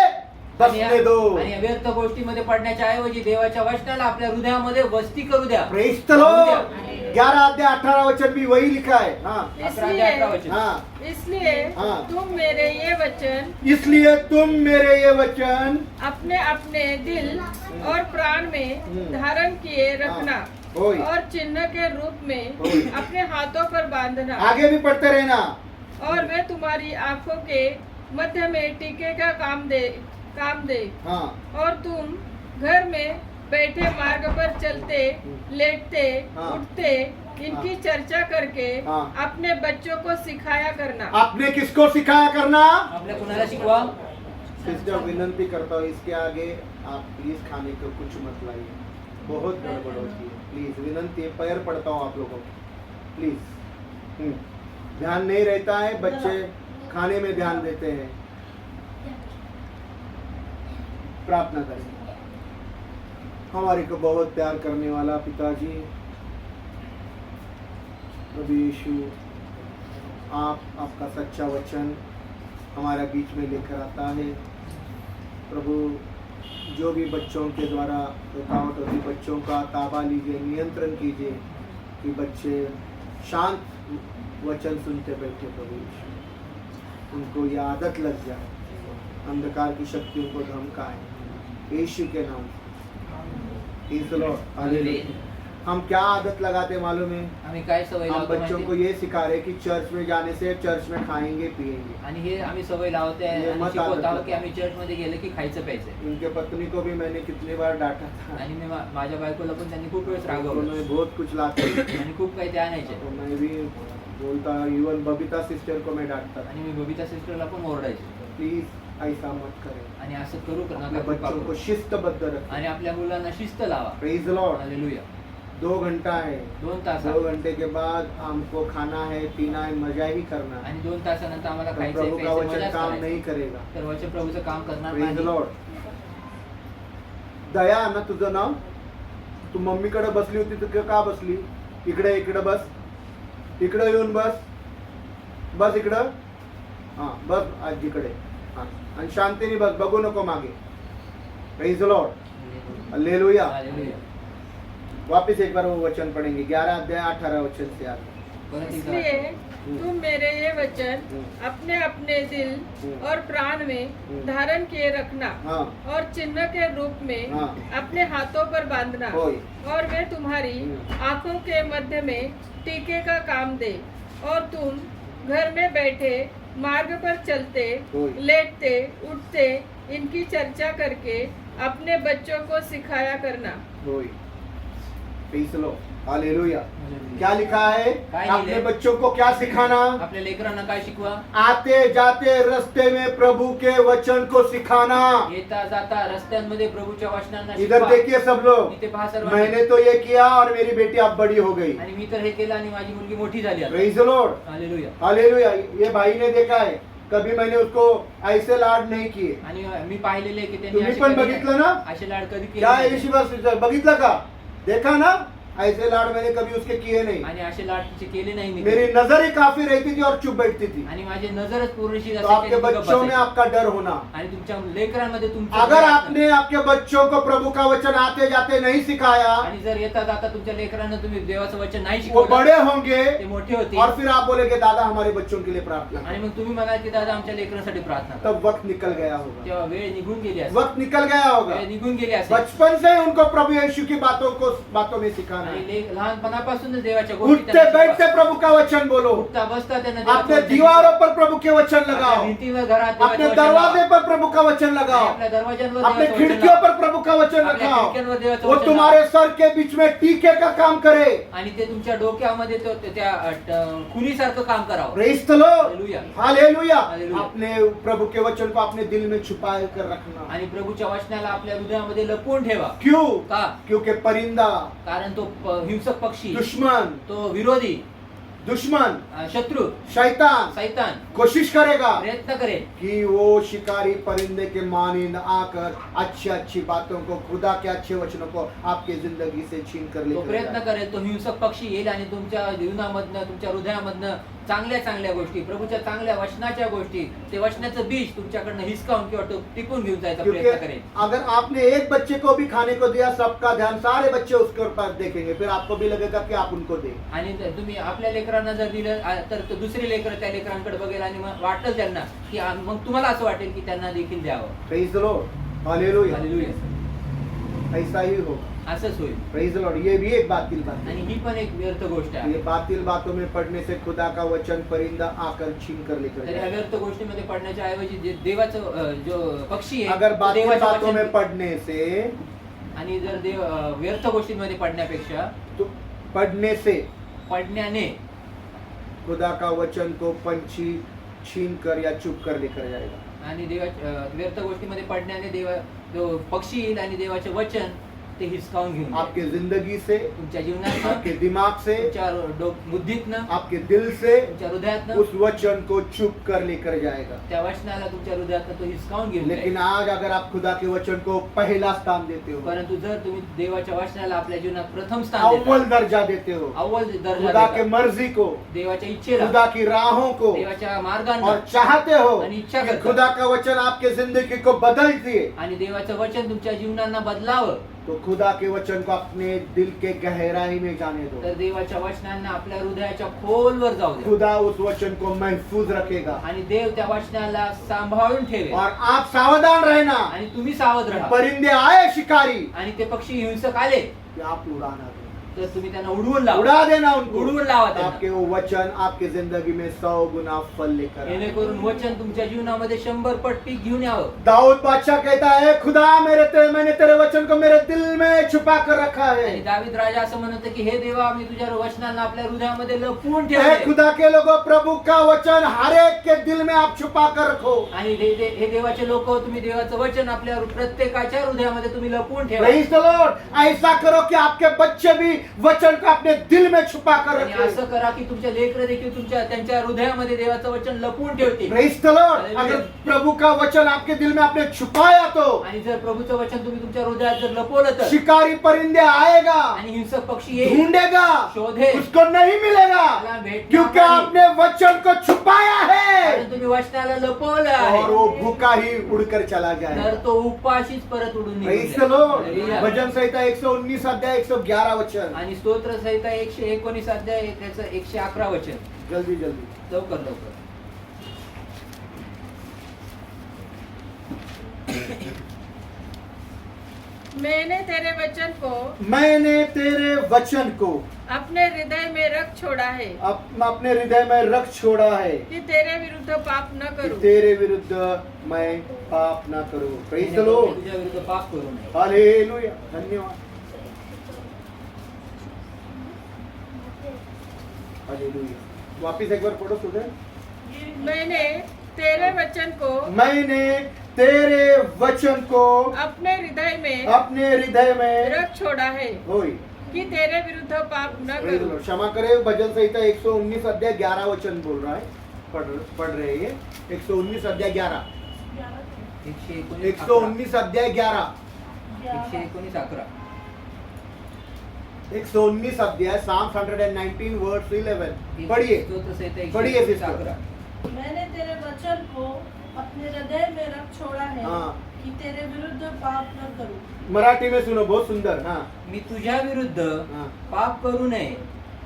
A: बसने दो।
C: आणि या व्यर्थ गोष्टीमध्ये पडण्याच्या ऐवजी देवाच्या वचनाला आपल्या हृदयामध्ये वस्ती करू द्या.
A: Praise the Lord. 11 अध्याय 18 वचन भी वही लिखा है। हाँ
C: 11 अध्याय 18 वचन.
A: हाँ,
B: इसलिए
A: हाँ।
B: तुम मेरे ये वचन
A: इसलिए तुम मेरे ये वचन
B: अपने अपने दिल और प्राण में धारण किए रखना
A: ओए।
B: और चिन्ह के रूप में
A: ओए।
B: अपने हाथों पर बांधना,
A: आगे भी पढ़ते रहना।
B: और वे तुम्हारी आंखों के मध्य में टीके का काम दे।
A: हाँ
B: और तुम घर में बैठे मार्ग पर चलते लेटते
A: हाँ।
B: उठते इनकी चर्चा करके
A: हाँ।
B: अपने बच्चों को सिखाया करना।
A: आपने किसको सिखाया करना।
C: आपल्या कुणाला शिकवा.
A: सिस्टर विनंती करता हूँ, इसके आगे आप प्लीज खाने को कुछ मत लाइए, बहुत गड़बड़ होती है। प्लीज विनंती है, पैर पड़ता हूँ आप लोगों को, प्लीज। ध्यान नहीं रहता है, बच्चे खाने में ध्यान देते हैं। प्रार्थना करें। हमारे को बहुत प्यार करने वाला पिताजी प्रभु यीशु, आप आपका सच्चा वचन हमारे बीच में लेकर आता है। प्रभु, जो भी बच्चों के द्वारा रुकावट होती, बच्चों का ताबा लीजिए, नियंत्रण कीजिए कि बच्चे शांत वचन सुनते बैठे। प्रभु यीशु, उनको ये आदत लग जाए, अंधकार की शक्तियों को धमकाए यीशु के नाम। Praise the lord, hallelujah. हम क्या आदत लगाते मालूम है,
C: आम्ही काय सवय
A: हम
C: लावतो
A: बच्चों को
C: माहिती?
A: ये सिखा रहे कि चर्च में जाने से चर्च में खाएंगे पिएंगे।
C: आणि हे आम्ही सवय लावते
A: ये
C: आणि
A: मत
C: शिकवत
A: आदत
C: आहोत
A: है।
C: की आम्ही चर्च मध्ये गेले की खायचं प्यायचं.
A: उनके पत्नी को भी मैंने कितनी बार डांटा था,
C: आणि मी माझ्या बायकोला पण त्यांनी खूप वेळेस
A: उन्होंने
C: रागवलं
A: बहुत कुछ लाते
C: आणि खूप काही ते आणायचे.
A: तो मैं भी बोलता, इवन बबीता सिस्टर को मैं डांटता था,
C: आणि मी बबिता सिस्टरला पण ओरडायचे.
A: प्लीज ऐसा मत करें,
C: आणि असं करू
A: अपने
C: नका, कृपा
A: बच्चों को
C: करू.
A: शिस्तबद्ध रखें।
C: आणि आपल्या मुलांना शिस्त लावा.
A: Praise the lord.
C: हालेलुया.
A: 2 घंटा है,
C: 2 तास
A: 2 घंटे के बाद हमको खाना है, पीना है, मजा ही करना है।
C: आणि 2 तासानंतर आम्हाला
A: तो
C: खायचं
A: प्रभु का
C: प्यायचं,
A: वचन
C: मजाच
A: काम
C: करायचं.
A: नहीं करेगा।
C: तर वचन प्रभूचं काम करणार
A: प्रेज द
C: नाही.
A: लॉर्ड। दया ना तुझं नाव, तू मम्मीकडे बसली होती तर का बसली, इकडे इकडे बस, इकडे येऊन बस, बस इकडं, हा बस आजीकडे, हा आणि शांतीने बस, बघू नको मागे. Praise the lord, hallelujah.
C: Hallelujah.
A: वापस एक बार वो वचन पढ़ेंगे 11 अध्याय 18 वचन से आगे.
C: परत एकदा
B: इसलिए तुम मेरे ये वचन अपने अपने दिल और प्राण में धारण किए रखना
A: हाँ
B: और चिन्ह के रूप में
A: हाँ.
B: अपने हाथों पर बांधना,
A: होय.
B: और वे तुम्हारी आंखों के मध्य में टीके का काम दे, और तुम घर में बैठे मार्ग पर चलते,
A: होय.
B: लेटते, उठते इनकी चर्चा करके अपने बच्चों को सिखाया करना.
A: होय. Praise the lord, hallelujah.
C: Hallelujah.
A: क्या लिखा है?
C: काय
A: अपने
C: लिहिलंय?
A: बच्चों को क्या सिखाना?
C: आपल्या लेकरांना काय शिकवा?
A: आते जाते रस्ते में प्रभु के वचन को सिखाना.
C: येता जाता रस्त्यांमध्ये प्रभूच्या वचनांना
A: इधर
C: शिकवा.
A: देखिए सब लोग,
C: इथे पहा सर्व.
A: मैंने तो ये किया और मेरी बेटी अब बड़ी हो गई.
C: आणि मी तर हे केलं आणि माझी मुलगी मोठी झाली आता.
A: Praise the lord,
C: hallelujah.
A: Hallelujah. ये भाई ने देखा है, कभी मैंने उसको ऐसे लाड नाही किए.
C: आणि मी पाहिलेले की त्यांनी
A: तुम्ही
C: असे
A: पण
C: कधी-
A: बघितलं ना?
C: असे लाड कधी केले
A: क्या
C: नाही.
A: येशू बस बघितलं का? देखा ना, ऐसे लाड मैंने कभी उसके किए नहीं.
C: आणि असे लाड तिचे केले नाही मी
A: मेरी
C: कधी.
A: नजर ही काफी रहती थी और चुप बैठती थी.
C: आणि माझी नजरच पुरेशी
A: तो आपके बच्चों में आपका डर होना.
C: आणि तुमच्या लेकरांमध्ये तुमचं
A: अगर
C: भय असणं.
A: आपने आपके बच्चों को प्रभु का वचन आते जाते नहीं सिखाया,
C: आणि जर येता जाता तुमच्या लेकरांना तुम्ही देवाचं वचन नाही
A: वो
C: शिकवलं,
A: बड़े होंगे
C: ते मोठे होते
A: और फिर आप बोलेंगे दादा हमारे बच्चों के लिए प्रार्थना
C: आणि
A: करो.
C: मग तुम्ही म्हणाल की दादा आमच्या लेकरांसाठी प्रार्थना करा.
A: तब वक्त निकल गया होगा,
C: तेव्हा वेळ निघून गेली असेल.
A: वक्त निकल गया होगा.
C: वेळ निघून गेली असेल.
A: बचपन से ही उनको प्रभु यीशु की बातों में सिखाना
C: आणि
A: है.
C: लहानपणापासूनच देवाच्या गोष्टी
A: उठते
C: त्यांना शिकवा.
A: बैठते प्रभु का वचन बोलो.
C: उठता बसता त्यांना देवाचं
A: अपने
C: वचन
A: दीवारों
C: शिकवा.
A: पर प्रभु के वचन
C: आपल्या
A: लगाओ.
C: भिंतीवर घरात देवाचं
A: अपने
C: वचन
A: दरवाजे
C: लावा.
A: पर प्रभु का वचन
C: आणि
A: लगाओ.
C: आपल्या दरवाज्यांवर
A: अपने
C: देवाचं वचन
A: खिड़कियों
C: लावा.
A: पर प्रभु का वचन
C: आपल्या
A: लगाओ.
C: खिडक्यांवर देवाचं
A: वो
C: वचन
A: तुम्हारे सर के बीच में टीके का काम करे.
C: लावा. आणि ते तुमच्या डोक्यामध्ये त्या खुनीसारखं काम करावं.
A: Praise the lord,
C: hallelujah.
A: Hallelujah.
C: Hallelujah.
A: अपने प्रभु के वचन को अपने दिल में छुपा कर रखना.
C: आणि प्रभूच्या वचनाला आपल्या हृदयामध्ये लपवून ठेवा.
A: क्यों?
C: का?
A: क्योंकि परिंदा,
C: कारण तो हिंसक पक्षी,
A: दुश्मन,
C: तो विरोधी,
A: दुश्मन,
C: शत्रू,
A: शैतान
C: सैतान
A: कोशिश करेगा
C: प्रयत्न करेल
A: कि वो शिकारी परिंदे के मानिंद आकर अच्छी अच्छी बातों को, खुदा के अच्छे वचनों को आपकी जिंदगी से छीन कर
C: तो
A: लेकर
C: प्रयत्न
A: जाए.
C: करेल. तो हिंसक पक्षी येईल आणि तुमच्या जीवनामधनं, तुमच्या हृदयामधनं चांगल्या चांगल्या गोष्टी, प्रभूच्या चांगल्या वचनाच्या गोष्टी, ते वचनाचं बीज तुमच्याकडनं हिसकावून किंवा टिपून घेऊन जायचा
A: क्योंकि
C: प्रयत्न करेल.
A: अगर आपने एक बच्चे को भी खाने को दिया, सबका ध्यान सारे बच्चे उसके ऊपर देखेंगे, फिर आपको भी लगेगा कि आप उनको दें.
C: आणि तुम्ही आपल्या लेकरांना जर दिलं तर तो दुसरे लेकर त्या लेकरांकडे बघेल आणि मग वाटेल त्यांना की मग तुम्हाला असं वाटेल की त्यांना देखील द्यावं.
A: Praise the lord, hallelujah.
C: Hallelujah.
A: ऐसा ही हो.
C: असंच होईल.
A: Praise the Lord. ये भी एक बातिल बात
C: आणि
A: है.
C: ही पण एक व्यर्थ गोष्ट आहे.
A: ये बातिल बातों में पढ़ने से खुदा का वचन परिंदा आकर छीन कर लेकर
C: तर या
A: जाए.
C: व्यर्थ गोष्टीमध्ये पडण्याच्या ऐवजी जे देवाचं जो पक्षी आहे
A: अगर
C: तो
A: बातिल
C: देवाचं
A: बातों में
C: वचन-
A: पढ़ने से,
C: आणि जर देव व्यर्थ गोष्टींमध्ये पडण्यापेक्षा
A: तो पढ़ने से
C: पडण्याने
A: खुदा का वचन को पंछी छीन कर या चुप कर लेकर जाएगा.
C: आणि व्यर्थ गोष्टीमध्ये पडण्याने जो पक्षी येईल आणि देवाचे वचन ते हिसकावून घेऊन जाईल.
A: आपके जिंदगी से,
C: तुमच्या जीवनात,
A: आपके दिमाग से,
C: तुमच्या बुद्धीतनं,
A: आपके दिल से
C: तुमच्या हृदयातनं
A: उस वचन को चुप कर लेकर जाएगा.
C: त्या वचनाला तुमच्या हृदयातनं तो हिसकावून घेऊन
A: लेकिन
C: जाईल.
A: आज अगर आप खुदा के वचन को पहला स्थान देते हो,
C: परंतु जर तुम्ही देवाच्या वचनाला आपल्या जीवनात प्रथम स्थान देता,
A: अव्वल दर्जा देते हो,
C: अव्वल दर्जा
A: खुदा के
C: देता,
A: मर्जी को,
C: देवाच्या इच्छेला,
A: खुदा की राहों को,
C: देवाच्या मार्गांना,
A: और चाहते हो
C: आणि इच्छा
A: कि
C: करता,
A: खुदा का वचन आपके जिंदगी को बदल दिए,
C: आणि देवाचं वचन तुमच्या जीवनांना बदलावं,
A: तो खुदा के वचन को अपने दिल के गहराई में जाने दो.
C: तर देवाच्या वचनांना आपल्या हृदयाच्या खोलवर जाऊ दे.
A: खुदा उस वचन को महफूज रखेगा
C: आणि देव त्या वचनाला सांभाळून ठेवे.
A: और आप सावधान रहना.
C: आणि तुम्ही सावध राहा.
A: परिंदे आए शिकारी
C: आणि ते पक्षी हिंसक आले
A: कि आप उड़ाना दो,
C: तर तुम्ही त्यांना उडवून लावा.
A: उड़ा देना उनको.
C: उडवून लावा त्यांना.
A: आपके वो वचन आपके जिंदगी में 100 गुना फल लेकर आए.
C: जेणेकरून वचन तुमच्या जीवनामध्ये 100 पट पीक घेऊन यावं.
A: दाऊद बादशाह कहता है खुदा मैंने तेरे वचन को मेरे दिल में छुपा कर रखा
C: आणि
A: है.
C: दावीद राजा असं म्हणत की हे देवा मी तुझ्या वचनांना आपल्या हृदयामध्ये लपवून
A: ऐ
C: ठेवले.
A: खुदा के लोगों, प्रभु का वचन हर एक के दिल में आप छुपा कर रखो.
C: आणि हे देवाचे लोक, तुम्ही देवाचं वचन आपल्या प्रत्येकाच्या हृदयामध्ये तुम्ही लपवून ठेवा.
A: Praise the Lord. ऐसा करो कि आपके बच्चे भी वचन को अपने दिल में छुपा कर
C: आणि
A: रखें।
C: असं करा की तुमच्या लेकरं देखील त्यांच्या हृदयामध्ये देवाचं वचन लपवून ठेवतील.
A: Praise the Lord.
C: Hallelujah.
A: अगर प्रभु का वचन आपके दिल में आपने छुपाया तो
C: आणि जर प्रभूचं वचन तुम्ही तुमच्या हृदयात जर लपवलं तर
A: शिकारी परिंदे आएगा,
C: आणि हिंसक पक्षी येईल,
A: ढूंढेगा,
C: शोधे,
A: उसको नहीं मिलेगा,
C: त्याला भेटणार
A: क्योंकि
C: नाही.
A: आपने वचन को छुपाया है
C: कारण तुम्ही वचनाला लपवलं आहे.
A: और वो भूखा ही उड़कर चला
C: तर
A: जाएगा।
C: तो उपाशीच परत उडून निघून
A: Praise the
C: जाईल.
A: Lord.
C: Hallelujah.
A: भजन संहिता 119 अध्याय 111 वचन।
C: आणि स्तोत्र संहिता 119 अध्याय त्याचं 111 वचन.
A: जल्दी जल्दी।
C: लवकर लवकर.
B: मैंने तेरे वचन को
A: मैंने तेरे वचन को
B: अपने हृदय में रख छोड़ा है
A: अपने हृदय में रख छोड़ा है
B: कि तेरे विरुद्ध पाप न
A: कि
B: करूं।
A: तेरे विरुद्ध मैं पाप ना करूं। Praise the Lord.
C: तुझ्या विरुद्ध पाप करू नये.
A: हालेलुया। धन्यवाद। हालेलुया। वापिस एक बार पढ़ो सुधे।
B: मैंने तेरे वचन को
A: मैंने तेरे वचन को
B: अपने हृदय में
A: अपने हृदय में
B: रख छोड़ा है
A: होई।
B: कि तेरे विरुद्ध पाप न
A: Praise the
B: करूं।
A: Lord. क्षमा करे, भजन संहिता 119 अध्याय 11 वचन बोल रहा है, पढ़ रहे हैं। 119 अध्याय 11, 119 अध्याय 11,
C: 119 11.
A: 119 अध्याय Psalms 119 वर्स 11। पढ़िए
C: स्तोत्र संहिता
A: पढ़िए
C: 119
A: सिस्टर।
C: 11.
B: मैंने तेरे वचन को अपने हृदय में रख छोड़ा है
A: हाँ।
B: कि तेरे विरुद्ध पाप न करूं।
A: मराठी में सुनो, बहुत सुंदर। हाँ
C: मी तुझ्या विरुद्ध
A: हाँ।
C: पाप करू नये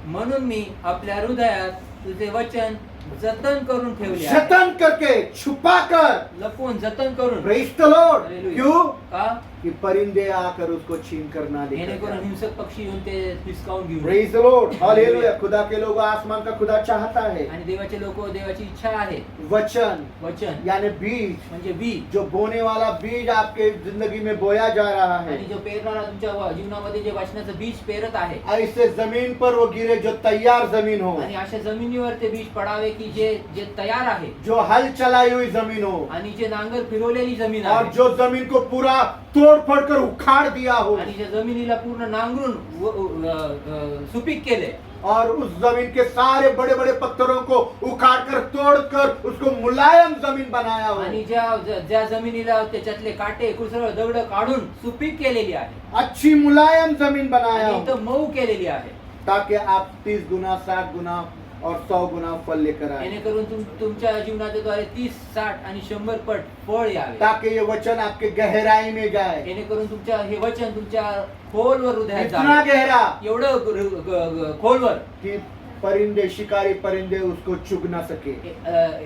C: म्हणून मी आपल्या हृदयात तुझे वचन जतन करून ठेवले आहे.
A: जतन करके छुपा कर।
C: लपवून जतन करून.
A: Praise the Lord.
C: Hallelujah.
A: क्यों?
C: का
A: कि परिंदे आकर उसको छीन कर ना लेकर
C: जेणेकरून
A: जाए।
C: हिंसक पक्षी येऊन ते हिसकावून घेऊन
A: Praise the Lord. Hallelujah. खुदा के लोग, आसमान का खुदा चाहता है
C: आणि देवाचे लोक देवाची इच्छा आहे
A: वचन
C: वचन
A: यानी बीज,
C: म्हणजे बीज.
A: जो बोने वाला बीज आपके जिंदगी में बोया जा रहा है,
C: आणि जो पेरणारा तुमच्या जीवनामध्ये जे वचनाचं बीज पेरत आहे
A: ऐसे जमीन पर वो गिरे जो तैयार जमीन हो,
C: आणि अशा जमिनीवर ते बीज पडावे की जे जे तयार आहे
A: जो हल चलाई हुई जमीन हो,
C: आणि जे नांगर फिरवलेली जमीन
A: और
C: आहे
A: जो जमीन को पूरा तोड़ फोड़ कर उखाड़ दिया हो,
C: आणि ज्या जमिनीला पूर्ण नांगरून सुपीक केले
A: और उस जमीन के सारे बड़े बड़े पत्थरों को उखाड़ कर तोड़ कर उसको मुलायम जमीन बनाया हो,
C: आणि ज्या जमिनीला त्याच्यातले काटे कुसळ दगड काढून सुपीक केलेली आहे
A: अच्छी मुलायम जमीन बनाया
C: आणि
A: हो,
C: इथं मऊ केलेली आहे
A: ताकि आप 30 गुना 60 गुना और 100 गुना फल लेकर आए,
C: जेणेकरून तुमच्या जीवनाच्या द्वारे 30, 60 आणि 100 पट फळ यावे.
A: ताकि ये वचन आपके गहराई में जाए।
C: जेणेकरून तुमच्या हे वचन तुमच्या खोलवर हृदयात
A: इतना
C: जावे.
A: गहरा
C: एवढं खोलवर
A: कि परिंदे, शिकारी परिंदे उसको चुग ना सके।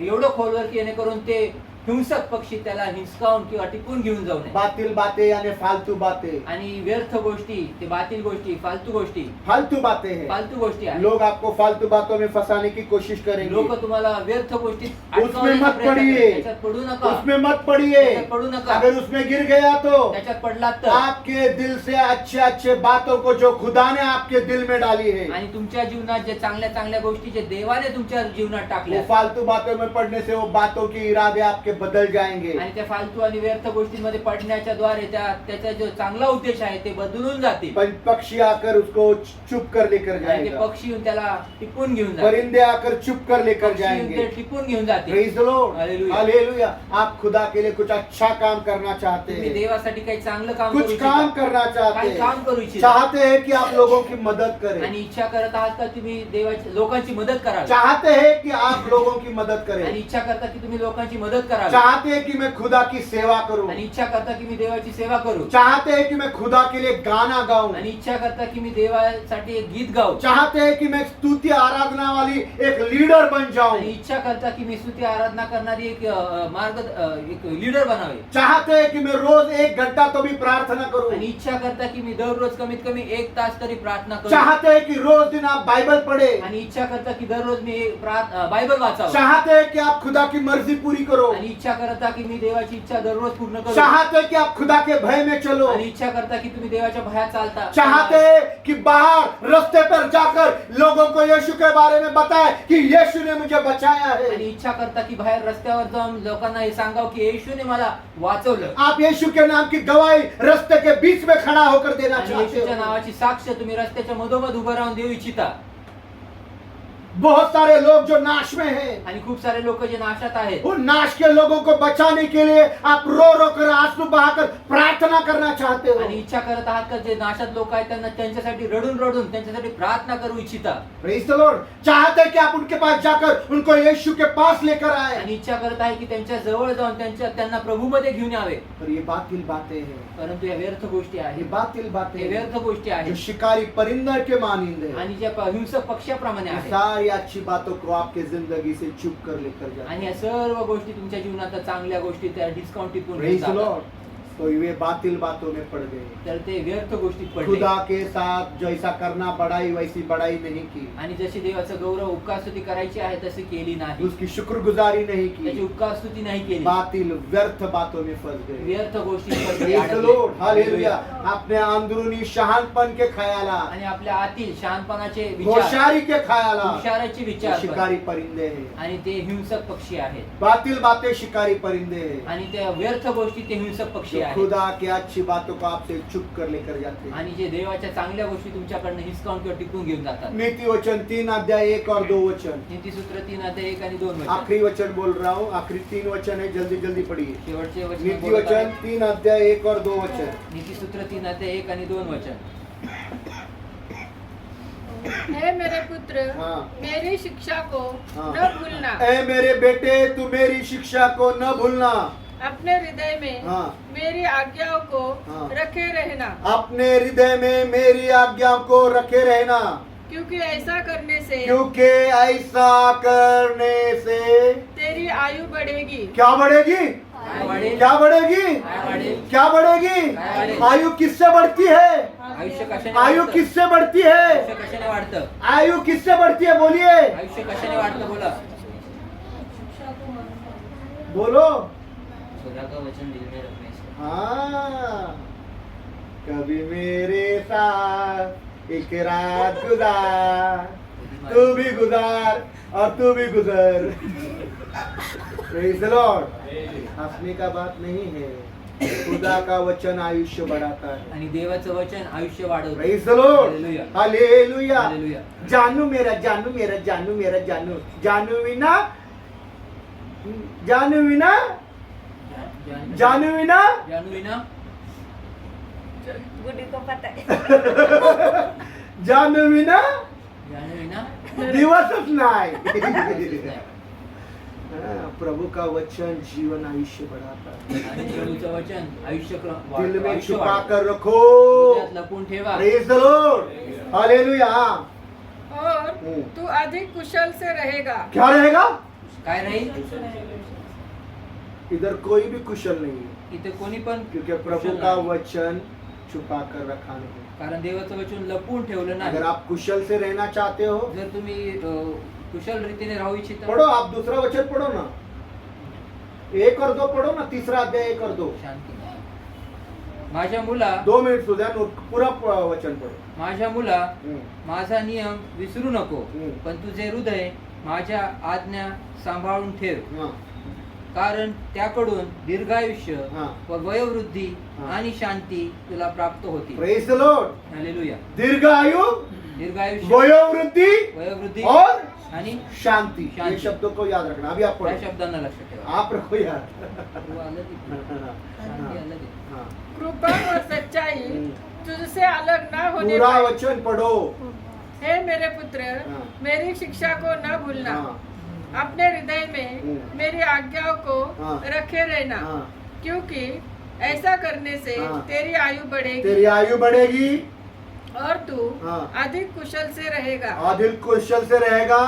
C: एवढं खोलवर की जेणेकरून ते हिंसक पक्षी त्याला हिसकावून किंवा टिपून घेऊन जाऊ नये.
A: बातिल बातें यानी फालतू बातें,
C: आणि व्यर्थ गोष्टी, ते बातील गोष्टी, फालतू गोष्टी,
A: फालतू बातें हैं।
C: फालतू गोष्टी आहेत.
A: लोग आपको फालतू बातों में फंसाने की कोशिश करेंगे,
C: लोक तुम्हाला व्यर्थ गोष्टीत
A: उसमें
C: अडकवण्याचा
A: मत
C: प्रयत्न
A: पडिए,
C: करतात. त्याच्यात पडू नका.
A: उसमें मत पड़िए।
C: त्याच्यात पडू नका.
A: अगर उसमें गिर गया तो
C: त्याच्यात पडलात तर
A: आपके दिल से अच्छे अच्छे बातों को जो खुदा ने आपके दिल में डाली है,
C: आणि तुमच्या जीवनात जे चांगल्या चांगल्या गोष्टी जे देवाने तुमच्या जीवनात
A: वो
C: टाकल्या
A: फालतू बातों में पड़ने से वो बातों के इरादे आपके बदल जाएंगे।
C: आणि त्या फालतू आणि व्यर्थ गोष्टींमध्ये पडण्याच्या द्वारे त्याचा जो चांगला उद्देश आहे ते बदलून जातील.
A: पक्षी आकर उसको चुप कर लेकर
C: आणि ते
A: जाएगा,
C: पक्षी येऊन त्याला टिपून घेऊन जातील.
A: परिंदे आकर चुप कर लेकर
C: पक्षी येऊन ते
A: जाएंगे।
C: टिपून घेऊन जातील.
A: Praise the Lord.
C: Hallelujah.
A: Hallelujah. आप खुदा के लिए कुछ अच्छा काम करना चाहते
C: तुम्ही
A: हैं,
C: देवासाठी काही चांगलं काम
A: कुछ
C: करू इच्छिता.
A: काम करना चाहते
C: काही काम
A: हैं,
C: करू इच्छिता.
A: चाहते हैं कि आप लोगों की मदद करें,
C: आणि इच्छा करत आहात का तुम्ही देवाची लोकांची मदत करावी.
A: चाहते हैं कि आप लोगों की मदद
C: आणि
A: करें,
C: इच्छा करता की तुम्ही लोकांची मदत करावी.
A: चाहते हैं कि मैं खुदा की सेवा करूं,
C: आणि इच्छा करता की मी देवाची सेवा करू.
A: चाहते हैं कि मैं खुदा के लिए गाना गाऊं,
C: आणि इच्छा करता की मी देवासाठी एक गीत गाऊ.
A: चाहते हैं कि मैं स्तुति आराधना वाली एक लीडर बन जाऊं,
C: आणि इच्छा करता की मी स्तुती आराधना करणारी एक एक लीडर बनावे.
A: चाहते हैं कि मैं रोज 1 घंटा तो भी प्रार्थना करूं,
C: आणि इच्छा करता की मी दररोज कमीत कमी 1 तास तरी प्रार्थना करू.
A: चाहते हैं कि रोज दिन आप बाइबल पढ़े,
C: आणि इच्छा करता की दररोज मी बायबल वाचावं.
A: चाहते हैं कि आप खुदा की मर्जी पूरी करो,
C: आणि इच्छा करता की मी देवाची इच्छा दररोज पूर्ण करू
A: चाहते कि आप खुदा के भय में चलो,
C: आणि इच्छा करता की तुम्ही देवाच्या भयात चालता
A: चाहते कि बाहर रास्ते पर जाकर लोगों को यीशु के बारे में बताए कि यीशु ने मुझे बचाया
C: आणि
A: है।
C: इच्छा करता की बाहेर रस्त्यावर जाऊन लोकांना हे सांगावं की येशूने मला वाचवलं
A: आप यीशु के नाम की गवाही रास्ते के बीच में खड़ा होकर देना
C: आणि
A: चाहते
C: येशूच्या
A: हो।
C: नावाची साक्ष तुम्ही रस्त्याच्या मधोमध उभं राहून देऊ इच्छिता
A: बहुत सारे लोग जो नाश में हैं,
C: आणि खूप सारे लोक जे नाशात आहेत
A: उन नाश के लोगों को बचाने के लिए आप रो रो कर आंसू बहाकर प्रार्थना करना चाहते हो।
C: आणि इच्छा करत आहात का जे नाशात लोक आहेत त्यांना त्यांच्यासाठी रडून रडून त्यांच्यासाठी प्रार्थना करू इच्छिता
A: Praise the Lord। चाहते हैं कि आप उनके पास जाकर उनको यीशु के पास लेकर आए।
C: आणि इच्छा करत आहे की त्यांच्या जवळ जाऊन त्यांना प्रभूमध्ये घेऊन यावे
A: पर ये बातिल बातें हैं,
C: परंतु या व्यर्थ गोष्टी
A: ये
C: आहेत
A: बातिल बातें
C: हे
A: हैं,
C: व्यर्थ गोष्टी
A: जो
C: आहेत
A: शिकारी परिंदर के मानिंद है।
C: आणि ज्या हिंसक पक्षाप्रमाणे
A: ये
C: आहेत
A: सारी अच्छी बातों को आपके जिंदगी से चुप कर लेकर जाते
C: आणि
A: हैं।
C: या सर्व गोष्टी तुमच्या जीवनात चांगल्या गोष्टी त्या डिस्काउंट टिपून
A: Praise the Lord। तो ये बातिल बातों में पड़ गए,
C: तर ते व्यर्थ गोष्टीत पडले
A: खुदा के साथ जैसा करना बड़ाई वैसी बड़ाई नहीं की,
C: आणि जशी देवाचं गौरव उपकार स्तुती करायची आहे तशी केली नाही
A: उसकी शुक्रगुजारी नहीं
C: त्याची
A: की,
C: उपकार स्तुती नाही केली
A: बातिल व्यर्थ बातों में फंस गए।
C: व्यर्थ गोष्टी
A: Praise the Lord। हालेलुया। अपने अंदरूनी शहानपन के ख्यालात,
C: आणि आपल्या आतील शहाणपणाचे विचार
A: होशियारी के ख्यालात,
C: हुशाराचे विचार
A: शिकारी परिंदे हैं।
C: आणि ते हिंसक पक्षी आहेत
A: बातिल बातें शिकारी परिंदे हैं,
C: आणि त्या व्यर्थ गोष्टी ते हिंसक पक्षी
A: जो
C: आहेत
A: खुदा की अच्छी बातों को आपसे चुप कर लेकर जाते हैं।
C: आणि जे देवाच्या चांगल्या गोष्टी तुमच्याकडनं हिसकावून किंवा टिपून घेऊन जातात
A: नीति वचन 3 अध्याय 1 और 2 वचन।
C: नीतिसूत्र 3 अध्याय 1 आणि 2 वचन
A: आखिरी वचन बोल रहा हूँ, आखिरी 3 वचन है, जल्दी जल्दी पढ़िए।
C: शेवटचे वचन
A: नीति
C: बोलत
A: वचन
C: आहे.
A: 3 अध्याय 1 और 2 वचन।
C: नीतिसूत्र 3 अध्याय 1 आणि 2 वचन
B: हे मेरे पुत्र
A: हाँ।
B: मेरी शिक्षा को
A: हाँ।
B: न भूलना,
A: ए मेरे बेटे, तू मेरी शिक्षा को न भूलना,
B: अपने हृदय में
A: हाँ।
B: मेरी आज्ञाओं को
A: हाँ।
B: रखे रहना,
A: अपने हृदय में मेरी आज्ञा को रखे रहना,
B: क्योंकि ऐसा करने से
A: क्योंकि ऐसा करने से
B: तेरी आयु बढ़ेगी।
A: क्या बढ़ेगी?
C: वाढेल.
A: क्या बढ़ेगी?
C: काय वाढेल?
A: क्या बढ़ेगी?
C: काय वाढेल?
A: आयु किससे बढ़ती है?
C: आयुष्य कशाने
A: आयु
C: वाढतं?
A: किससे बढ़ती है?
C: आयुष्य कशाने वाढतं?
A: आयु किससे बढ़ती है? बोलिए,
C: आयुष्य कशाने वाढतं बोला.
B: शिक्षा को मानना।
A: बोलो।
C: खुदा का वचन दिल में रखने से.
A: हाँ, कभी मेरे साथ एक रात गुजार, तू भी गुजार और तू भी गुजर। Praise the Lord। हंसने का बात नहीं है, खुदा का वचन आयुष्य बढ़ाता है।
C: आणि देवाचं वचन आयुष्य वाढवतं.
A: Praise the Lord।
C: Hallelujah.
A: Hallelujah.
C: Hallelujah.
A: जानू मेरा, जानू मेरा, जानू मेरा, जानू, जानू विना, जानू विना, जानू विना,
C: जानू विना
E: गुडी को पता है।
A: जानू विना
C: जानू विना
A: दिवसच नाही। हाँ, प्रभु का वचन जीवन आयुष्य बढ़ाता है।
C: आणि प्रभूचं वचन आयुष्य
A: दिल में
C: आयुष्य
A: छुपा
C: वाढवतं.
A: कर रखो।
C: हृदयात लपून ठेवा.
A: Praise the lord. हालेलुया।
B: और तू अधिक कुशल से रहेगा।
A: क्या रहेगा?
C: काय राहील?
A: इधर कोई भी कुशल नहीं है,
C: इथे कोणी पण
A: क्योंकि प्रभु
C: कुशल
A: का
C: नाही.
A: वचन छुपा कर रखा नहीं।
C: कारण देवाचं वचन लपून ठेवलं नाही.
A: अगर आप कुशल से रहना चाहते हो,
C: जर तुम्ही कुशल रीतीने राहू इच्छिता
A: पढ़ो, आप दूसरा वचन पढ़ो ना, 1 और 2 पढ़ो ना, तीसरा अध्याय 1 और 2।
C: शांती. माझ्या मुला
A: 2 मिनट सुद्धा पूरा वचन पढ़ो।
C: माझ्या मुला
A: हम्म,
C: माझा नियम विसरू नको,
A: हम्म.
C: पण तुझे हृदय माझ्या आज्ञा सांभाळून ठेव,
A: हाँ,
C: कारण त्याकडून दीर्घायुष्य
A: हाँ.
C: व वयोवृद्धी
A: हाँ.
C: आणि शांती तुला प्राप्त होती.
A: Praise the lord.
C: हालेलुया.
A: दीर्घायु,
C: दीर्घायुष्य,
A: वयोवृद्धि
C: वयोवृद्धी
A: और
C: आणि
A: शांति। ये
C: शांति।
A: शब्दों को याद रखना। अभी आप
C: त्या
A: पढ़ो,
C: शब्दांना लक्षात ठेवा.
A: आप रखो याद।
C: तू आलं तिथे. शांती आलं तिथे.
A: हाँ,
B: कृपा और सच्चाई तुझसे अलग ना होने
A: पूरा
B: पाए।
A: वचन पढ़ो।
B: हे मेरे पुत्र
A: हाँ।
B: मेरी शिक्षा को न भूलना,
A: हाँ,
B: अपने हृदय में मेरी आज्ञाओं को
A: हाँ।
B: रखे रहना,
A: हाँ,
B: क्योंकि ऐसा करने से
A: हाँ।
B: तेरी आयु बढ़ेगी
A: तेरी आयु बढ़ेगी
B: और तू
A: हाँ।
B: अधिक कुशल से रहेगा।
A: आदिल कुशल से रहेगा।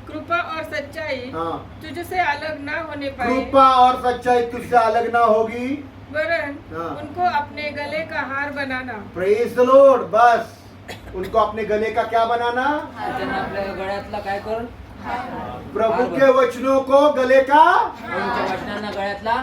B: कृपा और सच्चाई
A: हाँ,
B: तुझसे अलग ना होने पाए,
A: कृपा और सच्चाई तुझसे अलग ना होगी।
B: वरन
A: हाँ।
B: उनको अपने गले का हार बनाना।
A: Praise the lord. बस उनको अपने गले का क्या बनाना?
C: त्यांना आपल्या गळ्यातला काय कर
A: प्रभु के वचनों को गले का,
C: प्रभूच्या वचनांना गळ्यातला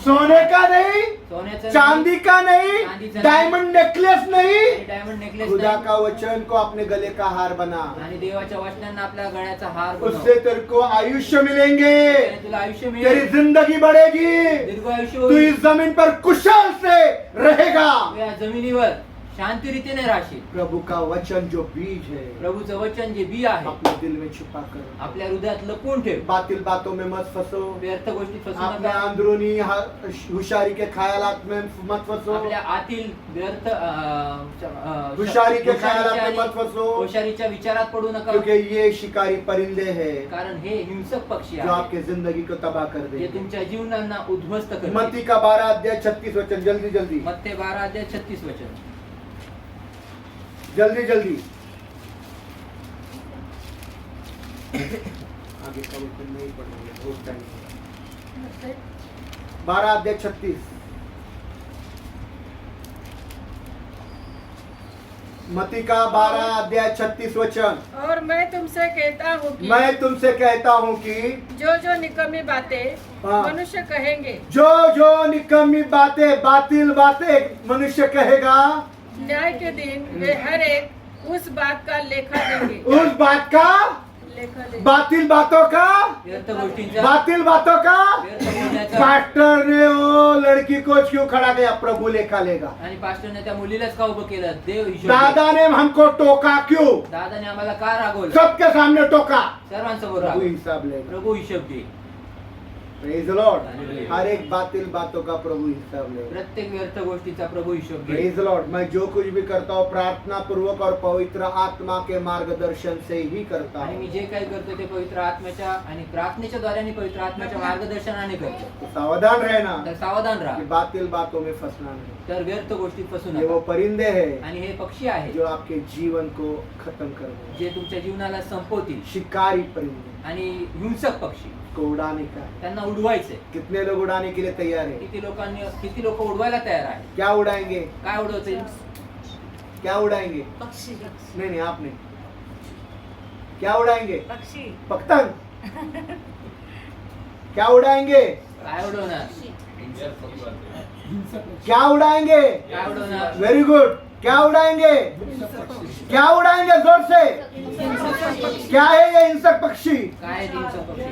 A: सोने का नहीं,
C: सोन्याचं
A: चांदी का नहीं,
C: चांदीचं
A: डायमंड नेकलेस नहीं,
C: डायमंड नेकलेस
A: खुदा का वचन को अपने गले का हार बना,
C: आणि देवाच्या वचनांना आपल्या गळ्याचा हार बनव.
A: उससे तेरे को आयुष्य मिलेंगे,
C: त्याने तुला आयुष्य
A: तेरी
C: मिळेल,
A: जिंदगी बढ़ेगी,
C: दीर्घ आयुष्य
A: तू
C: होईल.
A: इस जमीन पर कुशल से रहेगा.
C: तू या जमिनीवर शांतिरीतीने राहशील.
A: प्रभु का वचन जो बीज है
C: प्रभूचं वचन जे बी आहे
A: अपने दिल में छुपा कर,
C: आपल्या हृदयात लपवून ठेव.
A: बातिल बातों में मत फंसो,
C: व्यर्थ गोष्टी फसू
A: अपने
C: नका.
A: अंदरूनी होशियारी के ख्यालात में मत फंसो,
C: आपल्या आतील व्यर्थ
A: हुशारी के ख्यालात में मत फंसो,
C: हुशारीच्या विचारात पडू नका.
A: क्योंकि ये शिकारी परिंदे हैं
C: कारण हे हिंसक पक्षी
A: जो
C: आहे
A: आपके जिंदगी को तबाह कर
C: जे
A: देंगे.
C: तुमच्या जीवनांना उद्ध्वस्त करतील.
A: मत्ती का 12 अध्याय 36 वचन, जल्दी जल्दी
C: मत्ते 12:36 वचन.
A: जल्दी जल्दी. आगे का वचन नहीं पढ़ेंगे, बहुत टाइम है. 12 अध्याय 36. मत्ती का 12 अध्याय 36 वचन.
H: और मैं तुमसे कहता हूँ कि
A: मैं तुमसे कहता हूँ कि
H: जो जो निकम्मी बातें
A: हाँ।
H: मनुष्य कहेंगे
A: जो जो निकम्मी बातें, बातिल बातें मनुष्य कहेगा,
H: न्याय के दिन वे हर एक उस बात का लेखा देंगे.
A: उस बात का,
H: लेखा देंगे.
A: बातिल बातों का,
C: व्यर्थ गोष्टींचा
A: बातिल बातों का.
C: व्यर्थ बोलण्याचा.
A: पास्टर ने वो लड़की को क्यों खड़ा किया? प्रभु लेखा लेगा.
C: आणि पास्टरने त्या मुलीलाच का उभं केलं? देव हिशोब.
A: दादा ने हमको टोका क्यों?
C: दादाने आम्हाला का रागवलं?
A: सबके सामने टोका.
C: सर्वांसमोर
A: प्रभु
C: रागवलं.
A: हिसाब लेगा.
C: प्रभु हिशोब घे.
A: Praise the Lord.
C: Hallelujah.
A: हर एक बातिल बातों का प्रभु हिसाब लेगा.
C: प्रत्येक व्यर्थ गोष्टीचा प्रभू हिशोब घे.
A: Praise the Lord. मैं जो कुछ भी करता हूँ प्रार्थना पूर्वक और पवित्र आत्मा के मार्गदर्शन से ही करता
C: आणि मी
A: हूँ.
C: जे काही करतो ते पवित्र आत्म्याच्या आणि प्रार्थनेच्या द्वारे आणि पवित्र आत्म्याच्या मार्गदर्शनाने करतो.
A: तो सावधान रहना
C: तर सावधान
A: कि
C: राहा.
A: बातिल बातों में फंसना नहीं.
C: तर व्यर्थ गोष्टीत फसू
A: ये वो
C: नका.
A: परिंदे हैं
C: आणि हे पक्षी आहेत
A: जो आपके जीवन को खत्म कर देंगे.
C: जे तुमच्या जीवनाला संपवतील.
A: शिकारी परिंदे
C: आणि हिंसक पक्षी
A: को उड़ाने का है.
C: त्यांना उडवायचे.
A: कितने लोग उड़ाने के लिए तैयार है?
C: किती लोक उडवायला तयार आहे?
A: क्या उड़ाएंगे?
C: काय उडवतील?
A: क्या उड़ाएंगे?
E: पक्षी
A: नहीं नहीं आपने क्या उड़ाएंगे?
E: पक्षी
A: पतंग. क्या उड़ाएंगे?
C: काय उडवणार?
A: क्या उड़ाएंगे?
C: काय उडवणार?
A: Very good. क्या उड़ाएंगे? क्या उड़ाएंगे? जोर से. क्या है ये हिंसक पक्षी?
C: काय आहे ते हिंसक पक्षी?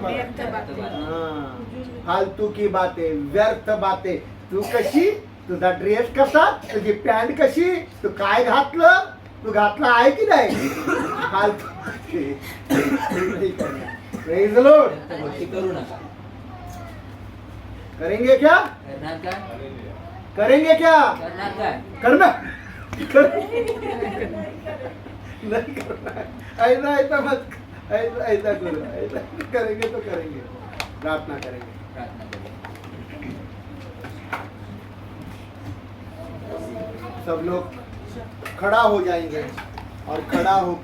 H: व्यर्थ बातें.
A: हाँ, फालतू की बातें, व्यर्थ बातें. तू कशी, तुझा ड्रेस कसा, तुझी पॅन्ट कशी, तू काय घातलं, तू घातलं आहे की नाही? फालतू. Praise the Lord.
C: व्यर्थ गोष्टी करू नका.
A: करेंगे क्या?
C: करणार काय?
A: करेंगे क्या?
C: करणार काय?
A: करना. नहीं करना है. ऐसा ऐसा मत, ऐसा ऐसा करो. ऐसा करेंगे तो करेंगे. प्रार्थना करेंगे.
C: प्रार्थना करूया.
A: सब लोग खड़ा हो जाएंगे और खड़ा होकर